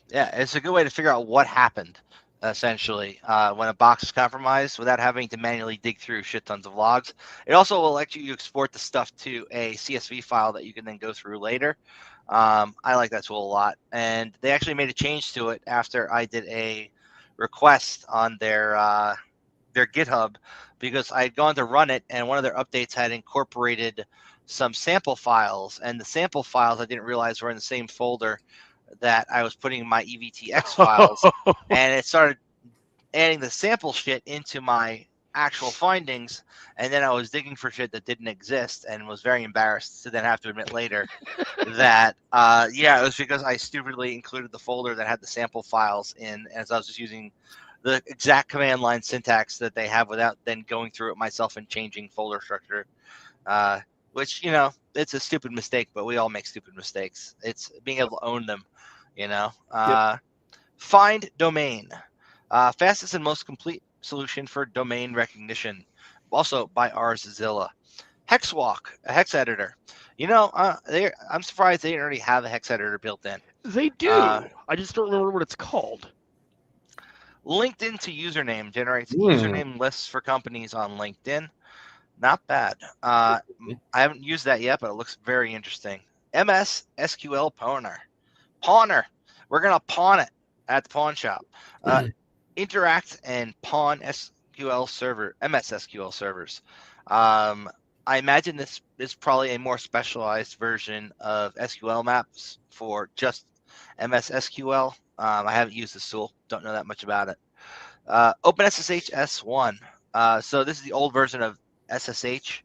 Speaker 3: Yeah, it's a good way to figure out what happened, essentially, when a box is compromised without having to manually dig through shit tons of logs. It also will let you export the stuff to a CSV file that you can then go through later. I like that tool a lot. And they actually made a change to it after I did a request on their GitHub, because I had gone to run it and one of their updates had incorporated some sample files, and the sample files I didn't realize were in the same folder that I was putting my EVTX files, and it started adding the sample shit into my actual findings, and then I was digging for shit that didn't exist and was very embarrassed to then have to admit later that it was because I stupidly included the folder that had the sample files in, as I was just using the exact command line syntax that they have without then going through it myself and changing folder structure, which, it's a stupid mistake, but we all make stupid mistakes. It's being able to own them, Find domain, fastest and most complete solution for domain recognition, also by Arzilla. Hexwalk, a hex editor. I'm surprised they didn't already have a hex editor built in.
Speaker 4: They do. I just don't remember what it's called.
Speaker 3: LinkedIn to username generates username lists for companies on LinkedIn. Not bad. I haven't used that yet, but it looks very interesting. MS SQL Pawner. We're going to pawn it at the pawn shop. Interact and pawn SQL server, MS SQL servers. I imagine this is probably a more specialized version of SQL maps for just MS SQL. I haven't used this tool. Don't know that much about it. OpenSSH S1. So this is the old version of SSH.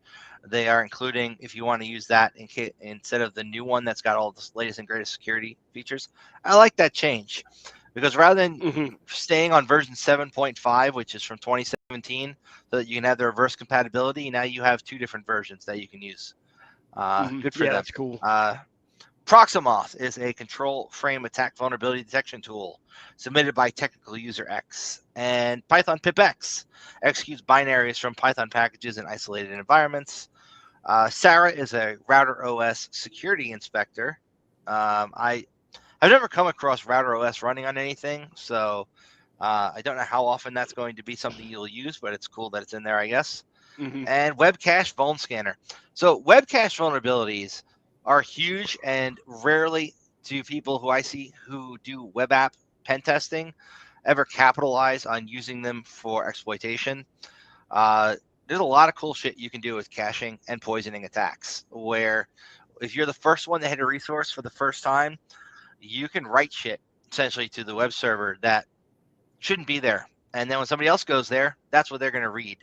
Speaker 3: They are including, if you want to use that instead of the new one that's got all the latest and greatest security features. I like that change, because rather than staying on version 7.5, which is from 2017, so that you can have the reverse compatibility, now you have two different versions that you can use. Good for them.
Speaker 4: That's cool.
Speaker 3: Proximoth is a control frame attack vulnerability detection tool submitted by Technical User X. And Python pipx executes binaries from Python packages in isolated environments. Sarah is a router OS security inspector. I've never come across router OS running on anything, so I don't know how often that's going to be something you'll use, but it's cool that it's in there, I guess. And web cache vuln scanner. So web cache vulnerabilities are huge, and rarely do people who I see who do web app pen testing ever capitalize on using them for exploitation. There's a lot of cool shit you can do with caching and poisoning attacks, where if you're the first one to hit a resource for the first time, you can write shit essentially to the web server that shouldn't be there. And then when somebody else goes there, that's what they're going to read.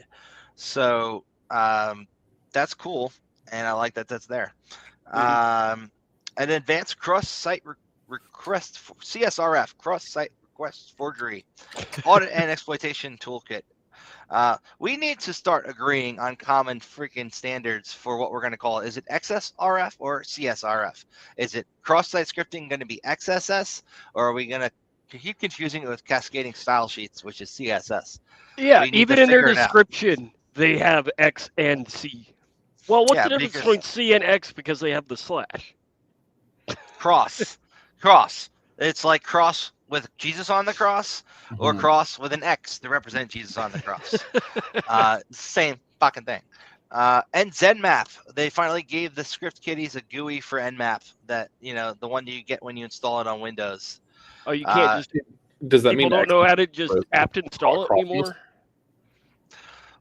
Speaker 3: So that's cool, and I like that that's there. An advanced cross-site request for CSRF, cross-site requests, forgery, audit and exploitation toolkit. We need to start agreeing on common freaking standards for what we're going to call it. Is it XSRF or CSRF? Is it cross-site scripting going to be XSS, or are we going to keep confusing it with cascading style sheets, which is CSS?
Speaker 4: Yeah, even in their description, they have X and C. Well, what's the difference between C and X because they have the slash?
Speaker 3: Cross. It's like cross with Jesus on the cross, or cross with an X to represent Jesus on the cross. Same fucking thing. And ZenMap, they finally gave the script kiddies a GUI for Nmap, that, you know, the one you get when you install it on Windows.
Speaker 4: Oh, you can't just.
Speaker 5: Does that mean
Speaker 4: people don't know how to just apt install it anymore?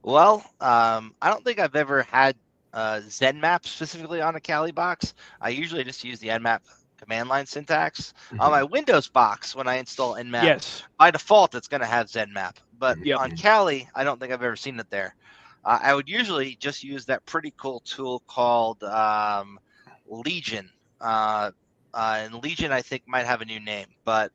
Speaker 3: Well, I don't think I've ever had ZenMap specifically on a Kali box. I usually just use the Nmap command line syntax. On my Windows box, when I install Nmap, by default, it's going to have ZenMap. But on Kali, I don't think I've ever seen it there. I would usually just use that pretty cool tool called Legion. And Legion, I think, might have a new name. But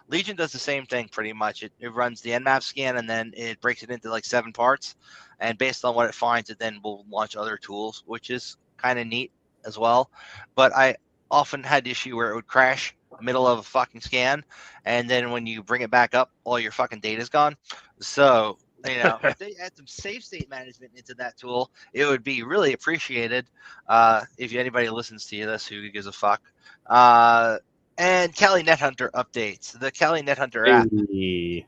Speaker 3: Legion does the same thing pretty much. It runs the Nmap scan, and then it breaks it into like 7 parts. And based on what it finds, it then will launch other tools, which is kind of neat as well. But I often had the issue where it would crash middle of a fucking scan, and then when you bring it back up, all your fucking data's gone. So, you know, if they add some safe state management into that tool, it would be really appreciated. If anybody listens to this, who gives a fuck? And Kali NetHunter updates. The Kali NetHunter app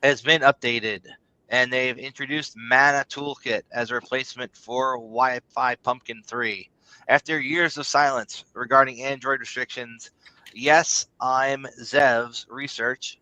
Speaker 3: has been updated, and they've introduced Mana Toolkit as a replacement for Wi-Fi Pumpkin 3. After years of silence regarding Android restrictions, Yes, I'm Zev's research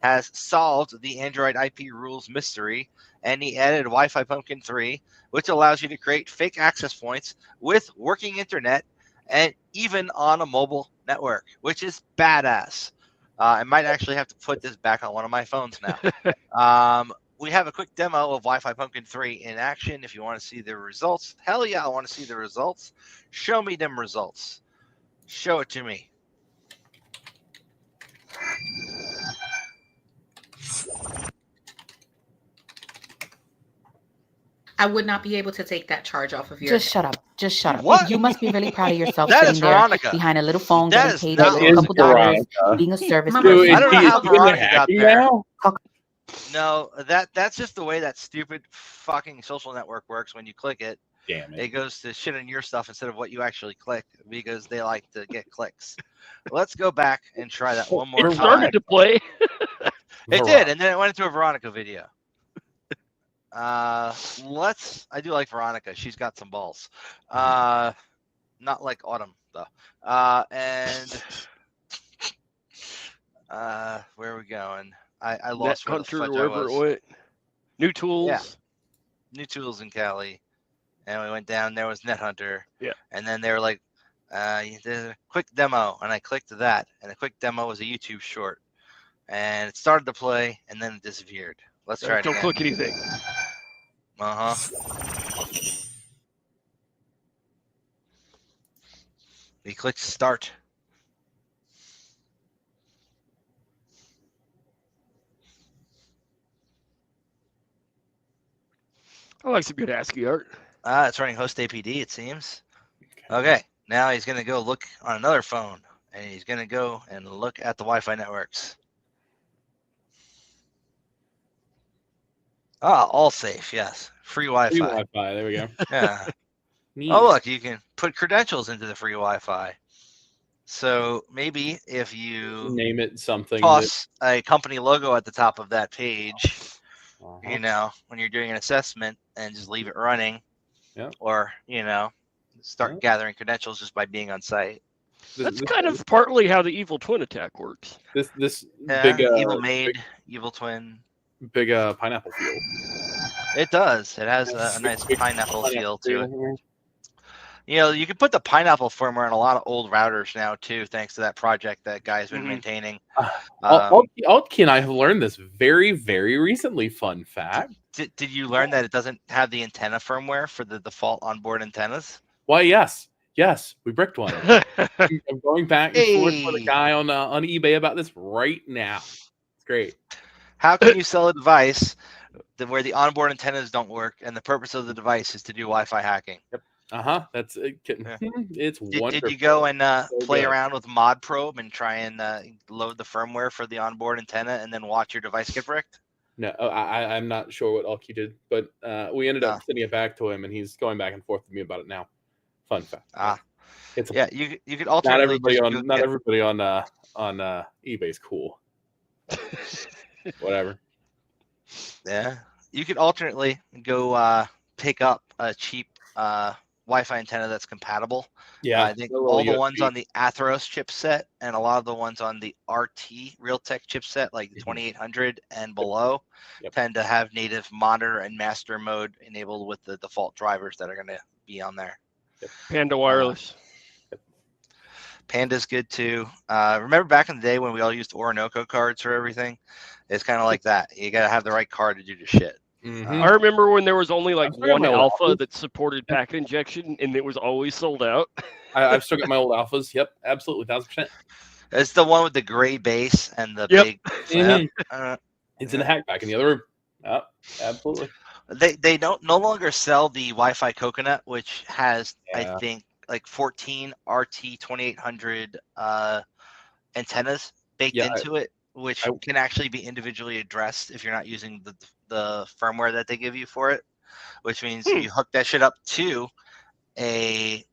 Speaker 3: has solved the Android IP rules mystery, and he added Wi-Fi Pumpkin 3, which allows you to create fake access points with working internet and even on a mobile network, which is badass. I might actually have to put this back on one of my phones now. We have a quick demo of Wi-Fi Pumpkin 3 in action if you want to see the results. Hell yeah, I want to see the results. Show me them results. Show it to me.
Speaker 6: I would not be able to take that charge off of your.
Speaker 7: Just shut up. Just shut up.
Speaker 3: What?
Speaker 7: You must be really proud of yourself
Speaker 3: That
Speaker 7: sitting
Speaker 3: is
Speaker 7: there
Speaker 3: Veronica.
Speaker 7: behind a little phone
Speaker 3: That
Speaker 7: getting
Speaker 3: is
Speaker 7: paid
Speaker 3: not-
Speaker 7: a couple dollars,
Speaker 5: Veronica.
Speaker 7: being a service
Speaker 6: Dude,
Speaker 7: person.
Speaker 3: I don't know how Veronica got there.
Speaker 5: Now?
Speaker 3: No, that's just the way that stupid fucking social network works. When you click it,
Speaker 5: Damn
Speaker 3: it
Speaker 5: it.
Speaker 3: goes to shit on your stuff instead of what you actually click, because they like to get clicks. Let's go back and try that one more
Speaker 4: It
Speaker 3: time.
Speaker 4: started to play.
Speaker 3: It did, and then it went into a Veronica video. I do like Veronica. She's got some balls. Not like Autumn though. Where are we going? I lost where the
Speaker 4: Hunter,
Speaker 3: fudge I
Speaker 4: wherever
Speaker 3: was.
Speaker 4: it went. New tools.
Speaker 3: Yeah. New tools in Kali. And we went down, there was NetHunter.
Speaker 4: Yeah. And
Speaker 3: And then they were like, there's a quick demo, and I clicked that, and the quick demo was a YouTube short. And it started to play, and then it disappeared. Let's try it
Speaker 4: don't
Speaker 3: again.
Speaker 4: click anything.
Speaker 3: We click start.
Speaker 4: I like some good ASCII art.
Speaker 3: It's running host APD, it seems. Okay, now he's going to go look on another phone, and he's going to go and look at the Wi-Fi networks. All safe, yes. Free Wi-Fi.
Speaker 5: Free Wi-Fi. There we go.
Speaker 3: Yeah.
Speaker 5: Neat.
Speaker 3: Oh, look, you can put credentials into the free Wi-Fi. So maybe if you
Speaker 5: Name it something.
Speaker 3: toss a company logo at the top of that page,
Speaker 5: Uh-huh.
Speaker 3: you know, when you're doing an assessment, and just leave it running.
Speaker 5: Yeah.
Speaker 3: Or, you know, start
Speaker 5: Yeah.
Speaker 3: gathering credentials just by being on site.
Speaker 4: That's kind of partly how the evil twin attack works.
Speaker 5: this
Speaker 3: Yeah,
Speaker 5: big
Speaker 3: evil maid, evil twin.
Speaker 5: big pineapple field.
Speaker 3: It does. It has
Speaker 5: Yes,
Speaker 3: a nice
Speaker 5: big
Speaker 3: pineapple feel to it.
Speaker 5: field.
Speaker 3: You know, you can put the pineapple firmware on a lot of old routers now too, thanks to that project that guy's been maintaining.
Speaker 5: Altki and I have learned this very, very recently. Fun fact.
Speaker 3: Did you learn that it doesn't have the antenna firmware for the default onboard antennas?
Speaker 5: Why, yes, we bricked one. I'm going back and forth with a
Speaker 3: Hey.
Speaker 5: guy on eBay about this right now. It's Great.
Speaker 3: How can you sell a device where the onboard antennas don't work and the purpose of the device is to do Wi-Fi hacking?
Speaker 5: Yep. That's it. It's wonderful.
Speaker 3: Did you go and play
Speaker 5: good.
Speaker 3: around with Mod Probe and try and load the firmware for the onboard antenna and then watch your device get bricked?
Speaker 5: No, I'm not sure what Alki did, but we ended up sending it back to him, and he's going back and forth with me about it now. Fun fact.
Speaker 3: You could alternately
Speaker 5: not everybody on eBay is cool. Whatever.
Speaker 3: Yeah, you could alternately go pick up a cheap Wi-Fi antenna that's compatible.
Speaker 5: Yeah,
Speaker 3: I think all the ones on the Atheros chipset and a lot of the ones on the RT Realtek chipset, like the 2800 and below, tend to have native monitor and master mode enabled with the default drivers that are going to be on there.
Speaker 4: Panda Wireless.
Speaker 3: Panda's good too. Remember back in the day when we all used Orinoco cards for everything? It's kind of like that. You got to have the right card to do the shit.
Speaker 4: I remember when there was only like one alpha that supported packet injection, and it was always sold out.
Speaker 5: I've still got my old alphas. Yep, absolutely, 1000%.
Speaker 3: It's the one with the gray base and the big.
Speaker 5: It's in the hack pack in the other room. Absolutely.
Speaker 3: They don't no longer sell the Wi-Fi Coconut, which has I think like 14 RT 2800 antennas baked into it, which can actually be individually addressed if you're not using the firmware that they give you for it, which means you hook that shit up to a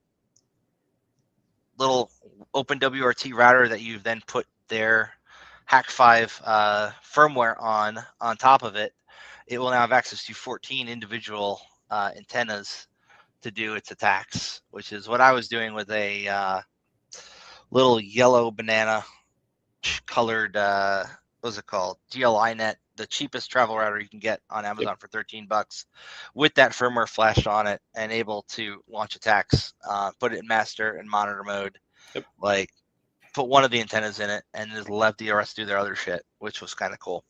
Speaker 3: little open WRT router that you've then put their Hack 5 firmware on top of it. It will now have access to 14 individual antennas to do its attacks, which is what I was doing with a little yellow banana colored what's it called, GLInet, the cheapest travel router you can get on Amazon for $13 with that firmware flashed on it and able to launch attacks, put it in master and monitor mode, like put one of the antennas in it and just let the rest do their other shit, which was kind of cool.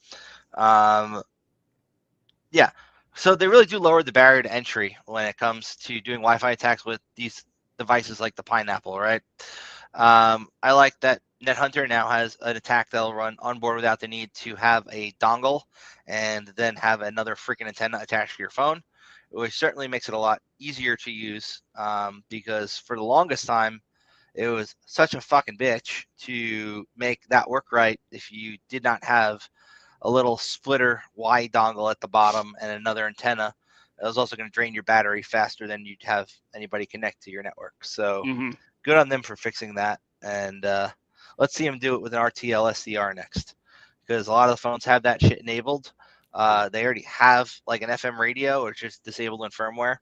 Speaker 3: So they really do lower the barrier to entry when it comes to doing Wi-Fi attacks with these devices like the Pineapple, right? I like that NetHunter now has an attack that'll run on board without the need to have a dongle and then have another freaking antenna attached to your phone, which certainly makes it a lot easier to use, because for the longest time, it was such a fucking bitch to make that work right if you did not have a little splitter Y dongle at the bottom and another antenna. That was also going to drain your battery faster than you'd have anybody connect to your network. So good on them for fixing that. And let's see them do it with an RTL SDR next, because a lot of the phones have that shit enabled. They already have like an FM radio, or just disabled in firmware.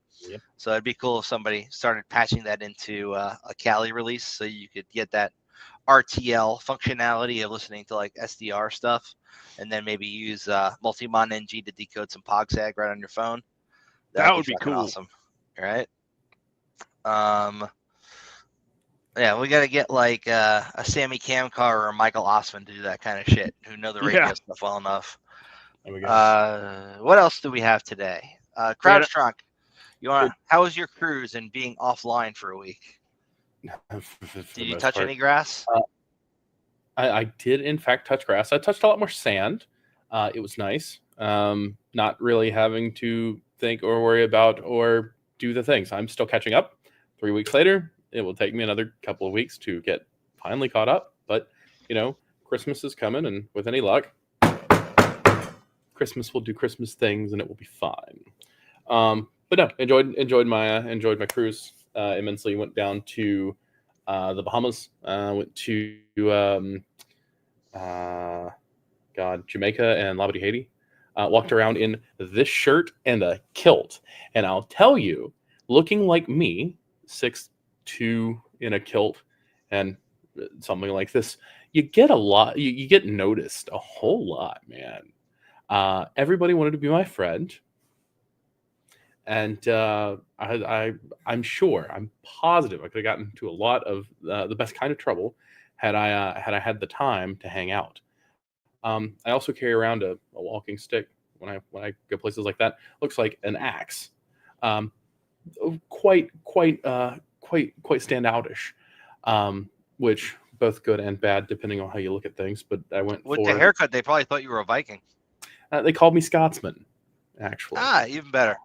Speaker 3: So it'd be cool if somebody started patching that into a Kali release, so you could get that RTL functionality of listening to like SDR stuff, and then maybe use Multimon NG to decode some POGSAG right on your phone.
Speaker 4: That would be cool.
Speaker 3: Awesome. All right. Yeah, we got to get like a Sammy Kamkar or a Michael Osman to do that kind of shit, who know the radio stuff well enough.
Speaker 5: There we go.
Speaker 3: What else do we have today? CrowdStrong. How was your cruise and being offline for a week? Did you touch any grass?
Speaker 5: I did, in fact, touch grass. I touched a lot more sand. It was nice. Not really having to think or worry about or do the things. I'm still catching up. 3 weeks later, it will take me another couple of weeks to get finally caught up. But, Christmas is coming, and with any luck, Christmas will do Christmas things, and it will be fine. But no, enjoyed my cruise immensely. Went down to the Bahamas. Went to Jamaica and Labadee, Haiti. Walked around in this shirt and a kilt, and I'll tell you, looking like me, 6'2" in a kilt and something like this, you get a lot. You get noticed a whole lot, man. Everybody wanted to be my friend. And I'm sure, I'm positive I could have gotten into a lot of the best kind of trouble had I had the time to hang out. I also carry around a walking stick when I go places like that. Looks like an axe, quite standoutish. Which both good and bad depending on how you look at things. But I went
Speaker 3: With
Speaker 5: for
Speaker 3: the haircut. They probably thought you were a Viking.
Speaker 5: They called me Scotsman, actually.
Speaker 3: Even better.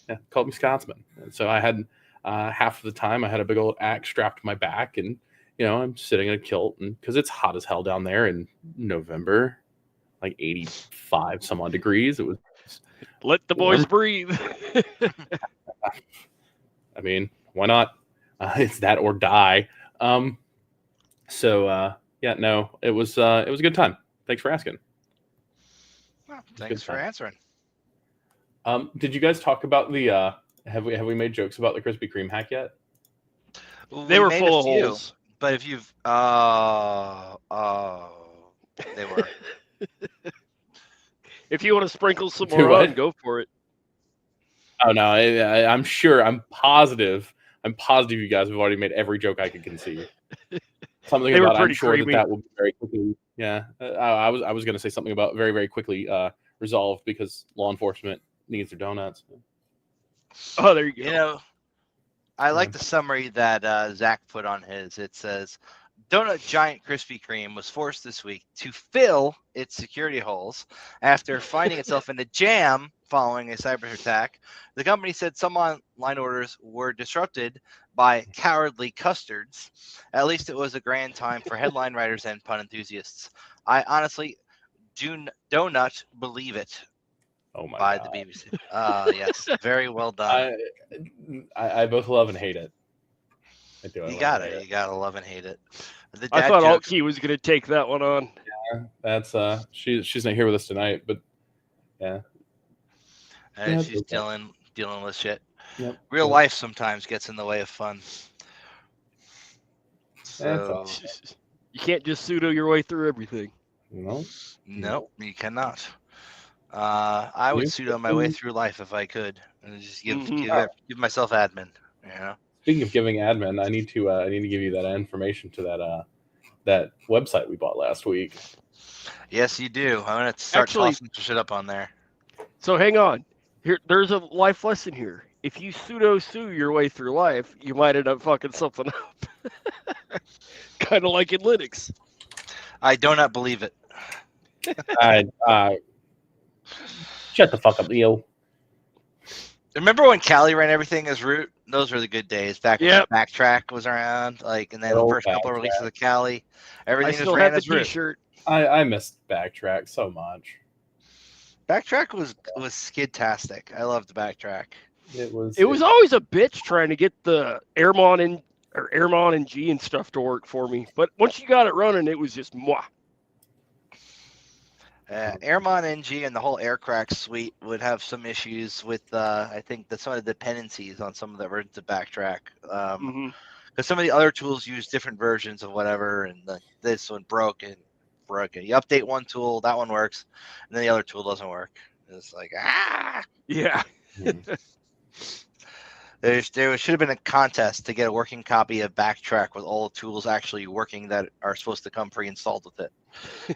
Speaker 5: Yeah, called me Scotsman. And so I had half of the time I had a big old axe strapped to my back, and I'm sitting in a kilt, and because it's hot as hell down there in November, like 85 some odd degrees. It was
Speaker 4: let the boys breathe.
Speaker 5: I mean, why not? It's that or die. So it was a good time. Thanks for asking.
Speaker 3: Well, thanks for answering.
Speaker 5: Did you guys talk about the have we made jokes about the Krispy Kreme hack yet?
Speaker 4: They were full of holes.
Speaker 3: But if you've they were.
Speaker 4: If you want to sprinkle some more on, go for it.
Speaker 5: Oh no, I'm sure. I'm positive you guys have already made every joke I could conceive. Something
Speaker 4: they
Speaker 5: about
Speaker 4: were
Speaker 5: I'm sure
Speaker 4: creamy.
Speaker 5: that will be very quickly. Yeah, I was going to say something about very, very quickly resolved because law enforcement needs their donuts.
Speaker 4: Oh, there you go.
Speaker 3: I like the summary that Zach put on his. It says, Donut Giant Krispy Kreme was forced this week to fill its security holes after finding itself in a jam following a cyber attack. The company said some online orders were disrupted by cowardly custards. At least it was a grand time for headline writers and pun enthusiasts. I honestly do not believe it.
Speaker 5: Oh my
Speaker 3: by
Speaker 5: God.
Speaker 3: the BBC. Yes, very well done.
Speaker 5: I both love and hate it. I do.
Speaker 3: You gotta love and hate it.
Speaker 4: I thought Alki was gonna take that one on.
Speaker 5: Yeah, that's she's not here with us tonight, but yeah.
Speaker 3: And she's dealing with shit.
Speaker 5: Yep.
Speaker 3: Real life sometimes gets in the way of fun. So
Speaker 4: you can't just pseudo your way through everything.
Speaker 3: No, you cannot. I would pseudo my way through life if I could, and just give myself admin.
Speaker 5: Speaking of giving admin, I need to give you that information to that website we bought last week.
Speaker 3: Yes, you do. I'm gonna start tossing some shit up on there.
Speaker 4: So hang on. There's a life lesson here. If you pseudo sue your way through life, you might end up fucking something up. Kind of like in Linux.
Speaker 3: I do not believe it.
Speaker 5: Shut the fuck up, Leo.
Speaker 3: Remember when Kali ran everything as root? Those were the good days. Back when Backtrack was around, and then the first couple of releases of Kali, everything was ran as root.
Speaker 4: T-shirt.
Speaker 5: I missed Backtrack so much.
Speaker 3: Backtrack was skid-tastic. I loved Backtrack.
Speaker 5: It was
Speaker 4: always a bitch trying to get the Airmon and G and stuff to work for me. But once you got it running, it was just mwah.
Speaker 3: Airmon NG and the whole Aircrack suite would have some issues with, I think, some of the dependencies on some of the versions of Backtrack. Because some of the other tools use different versions of whatever, and this one broke. You update one tool, that one works, and then the other tool doesn't work. It's like,
Speaker 4: Yeah.
Speaker 3: There should have been a contest to get a working copy of Backtrack with all the tools actually working that are supposed to come pre-installed with it.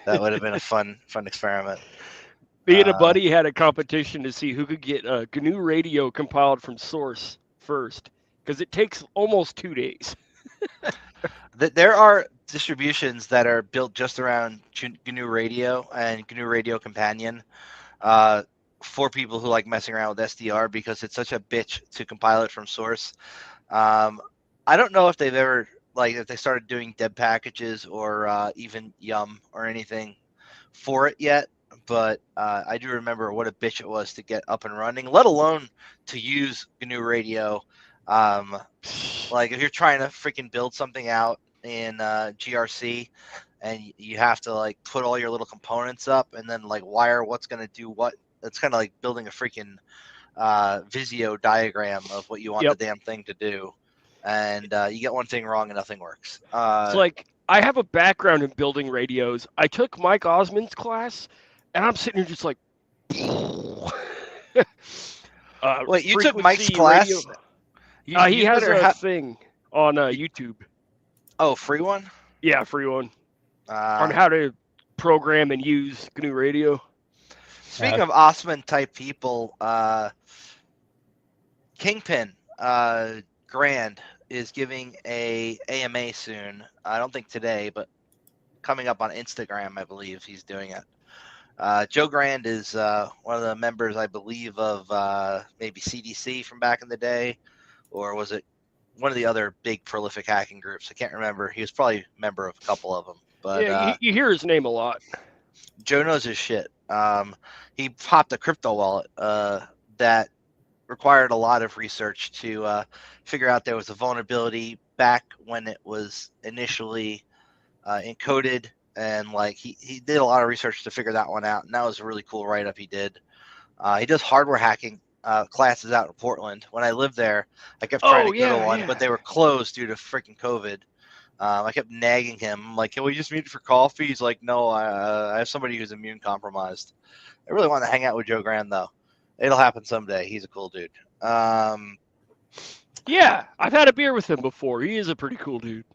Speaker 3: That would have been a fun experiment.
Speaker 4: Me and a buddy had a competition to see who could get GNU Radio compiled from source first, because it takes almost 2 days.
Speaker 3: There are distributions that are built just around GNU Radio and GNU Radio Companion for people who like messing around with SDR, because it's such a bitch to compile it from source. I don't know if they've ever, if they started doing deb packages or even Yum or anything for it yet, but I do remember what a bitch it was to get up and running, let alone to use GNU Radio. If you're trying to freaking build something out in GRC and you have to put all your little components up and then wire what's going to do what, it's kind of like building a freaking Visio diagram of what you want the damn thing to do. And you get one thing wrong and nothing works.
Speaker 4: It's I have a background in building radios. I took Mike Osmond's class, and I'm sitting here just like,
Speaker 3: wait, you took Mike's class?
Speaker 4: He has a thing on YouTube.
Speaker 3: Oh, free one?
Speaker 4: Yeah, free one. On how to program and use GNU Radio.
Speaker 3: Speaking of Osmond type people, Kingpin, Grand, is giving a AMA soon. I don't think today, but coming up on Instagram, I believe he's doing it. Joe Grand is one of the members, I believe, of maybe CDC from back in the day, or was it one of the other big prolific hacking groups? I can't remember. He was probably a member of a couple of them. But
Speaker 4: yeah, you hear his name a lot.
Speaker 3: Joe knows his shit. He popped a crypto wallet that required a lot of research to figure out there was a vulnerability back when it was initially encoded, and like he did a lot of research to figure that one out, and that was a really cool write-up he did. He does hardware hacking classes out in Portland. When I lived there, I kept trying to go to one, but they were closed due to freaking COVID. I kept nagging him. I'm like, can we just meet for coffee? He's like, no, I have somebody who's immune compromised. I really want to hang out with Joe Grand, though. It'll happen someday. He's a cool dude.
Speaker 4: Yeah, I've had a beer with him before. He is a pretty cool dude.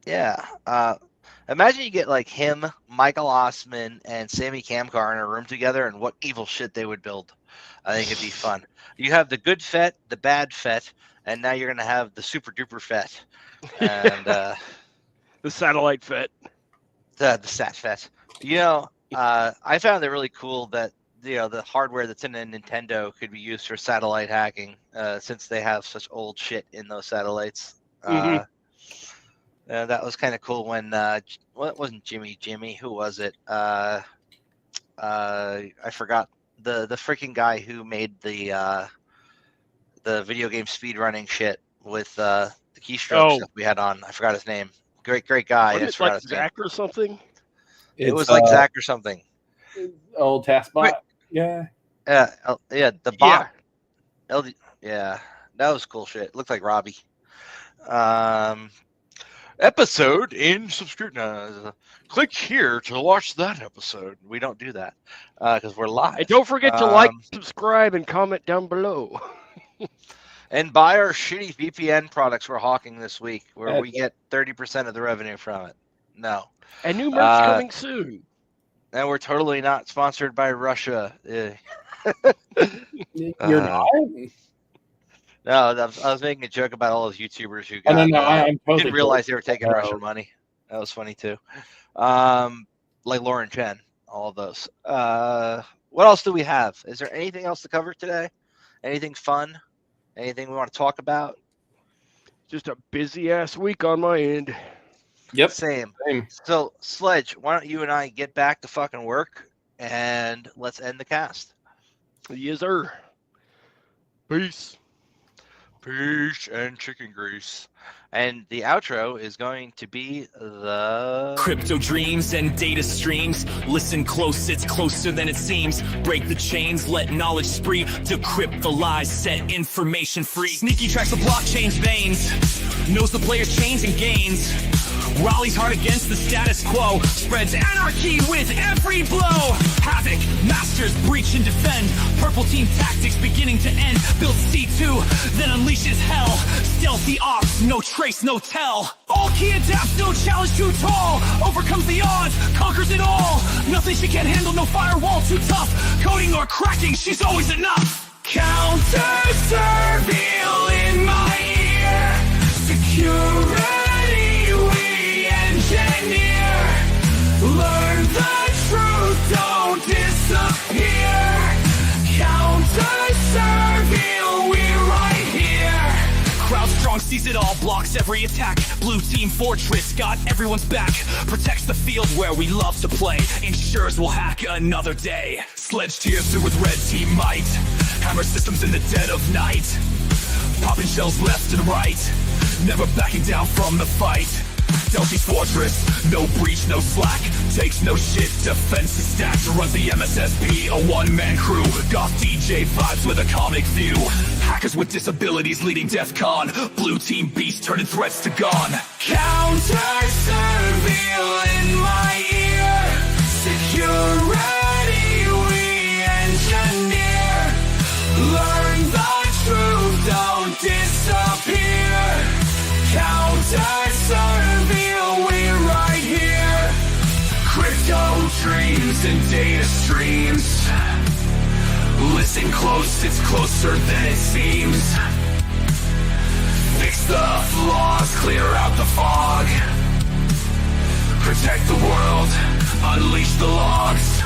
Speaker 3: Yeah. Imagine you get like him, Michael Osman, and Sammy Kamkar in a room together, and what evil shit they would build. I think it'd be fun. You have the good FET, the bad FET, and now you're going to have the super duper FET. And
Speaker 4: the satellite FET.
Speaker 3: The sat FET. You know, I found it really cool that the hardware that's in a Nintendo could be used for satellite hacking, since they have such old shit in those satellites. That was kind of cool when well, it wasn't Jimmy. Who was it? I forgot the freaking guy who made the video game speedrunning shit with the keystroke stuff we had on. I forgot his name. Great guy.
Speaker 4: Wasn't it like Zach or something?
Speaker 3: It was like Zach or something.
Speaker 5: Old Taskbot. Yeah.
Speaker 3: Yeah. The bot. Yeah. That was cool shit. It looked like Robbie. Episode in subscription. Click here to watch that episode. We don't do that because we're live.
Speaker 4: And don't forget to like, subscribe, and comment down below.
Speaker 3: And buy our shitty VPN products we're hawking this week, where we get 30% of the revenue from it. No.
Speaker 4: And new merch coming soon.
Speaker 3: And we're totally not sponsored by Russia.
Speaker 5: You're not?
Speaker 3: No, I was making a joke about all those YouTubers who got,
Speaker 5: I'm totally
Speaker 3: didn't realize they were taking Russian money. That was funny too. Like Lauren Chen, all of those. What else do we have? Is there anything else to cover today? Anything fun? Anything we want to talk about?
Speaker 4: Just a busy ass week on my end.
Speaker 5: Yep.
Speaker 3: Same. So, Sledge, why don't you and I get back to fucking work and let's end the cast.
Speaker 4: Yes, sir. Peace.
Speaker 3: Peace and chicken grease. And the outro is going to be the
Speaker 2: Crypto dreams and data streams. Listen close, it's closer than it seems. Break the chains, let knowledge spree. Decrypt the lies, set information free. Sneaky tracks the blockchain's veins. Knows the player's chains and gains. Rallies hard against the status quo. Spreads anarchy with every blow. Havoc, masters breach and defend. Purple team tactics beginning to end. Builds C2, then unleashes hell. Stealthy ops, no trace, no tell. All key adapts, no challenge too tall. Overcomes the odds, conquers it all. Nothing she can't handle, no firewall too tough. Coding or cracking, she's always enough. CounterSurveil in my ear. Security we engineer. Learn the truth, don't disappear. CounterSurveil, we right here. Crowd strong sees it all, blocks every attack. Blue team fortress, got everyone's back. Protects the field where we love to play. Ensures we'll hack another day. Sledge tears through with red team might. Hammer systems in the dead of night. Popping shells left and right. Never backing down from the fight. Delphi's fortress, no breach, no slack. Takes no shit, defense is stacked. Runs the MSSP, a one-man crew. Goth DJ vibes with a comic view. Hackers with disabilities leading DEF CON. Blue team beast turning threats to gone. CounterSurveil in my ear. Security we engineer. Learn the truth, don't disappear. CounterSurveil, we're right here. Crypto dreams and data streams. Listen close, it's closer than it seems. Fix the flaw. Clear out the fog. Protect the world. Unleash the logs.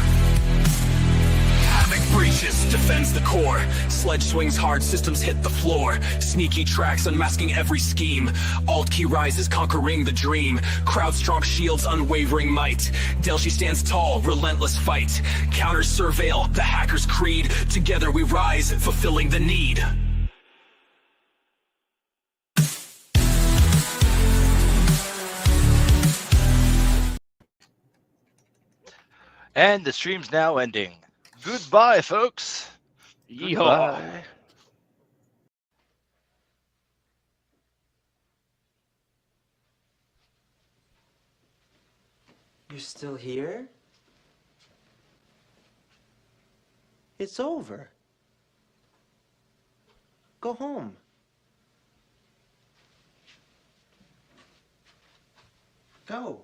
Speaker 2: Havoc breaches, defends the core. Sledge swings hard, systems hit the floor. Sneaky tracks, unmasking every scheme. Alt key rises, conquering the dream. Crowd strong shields, unwavering might. Delshi stands tall, relentless fight. CounterSurveil, the hacker's creed. Together we rise, fulfilling the need.
Speaker 3: And the stream's now ending. Goodbye, folks.
Speaker 4: Yeehaw.
Speaker 3: Goodbye.
Speaker 8: You're still here? It's over. Go home. Go.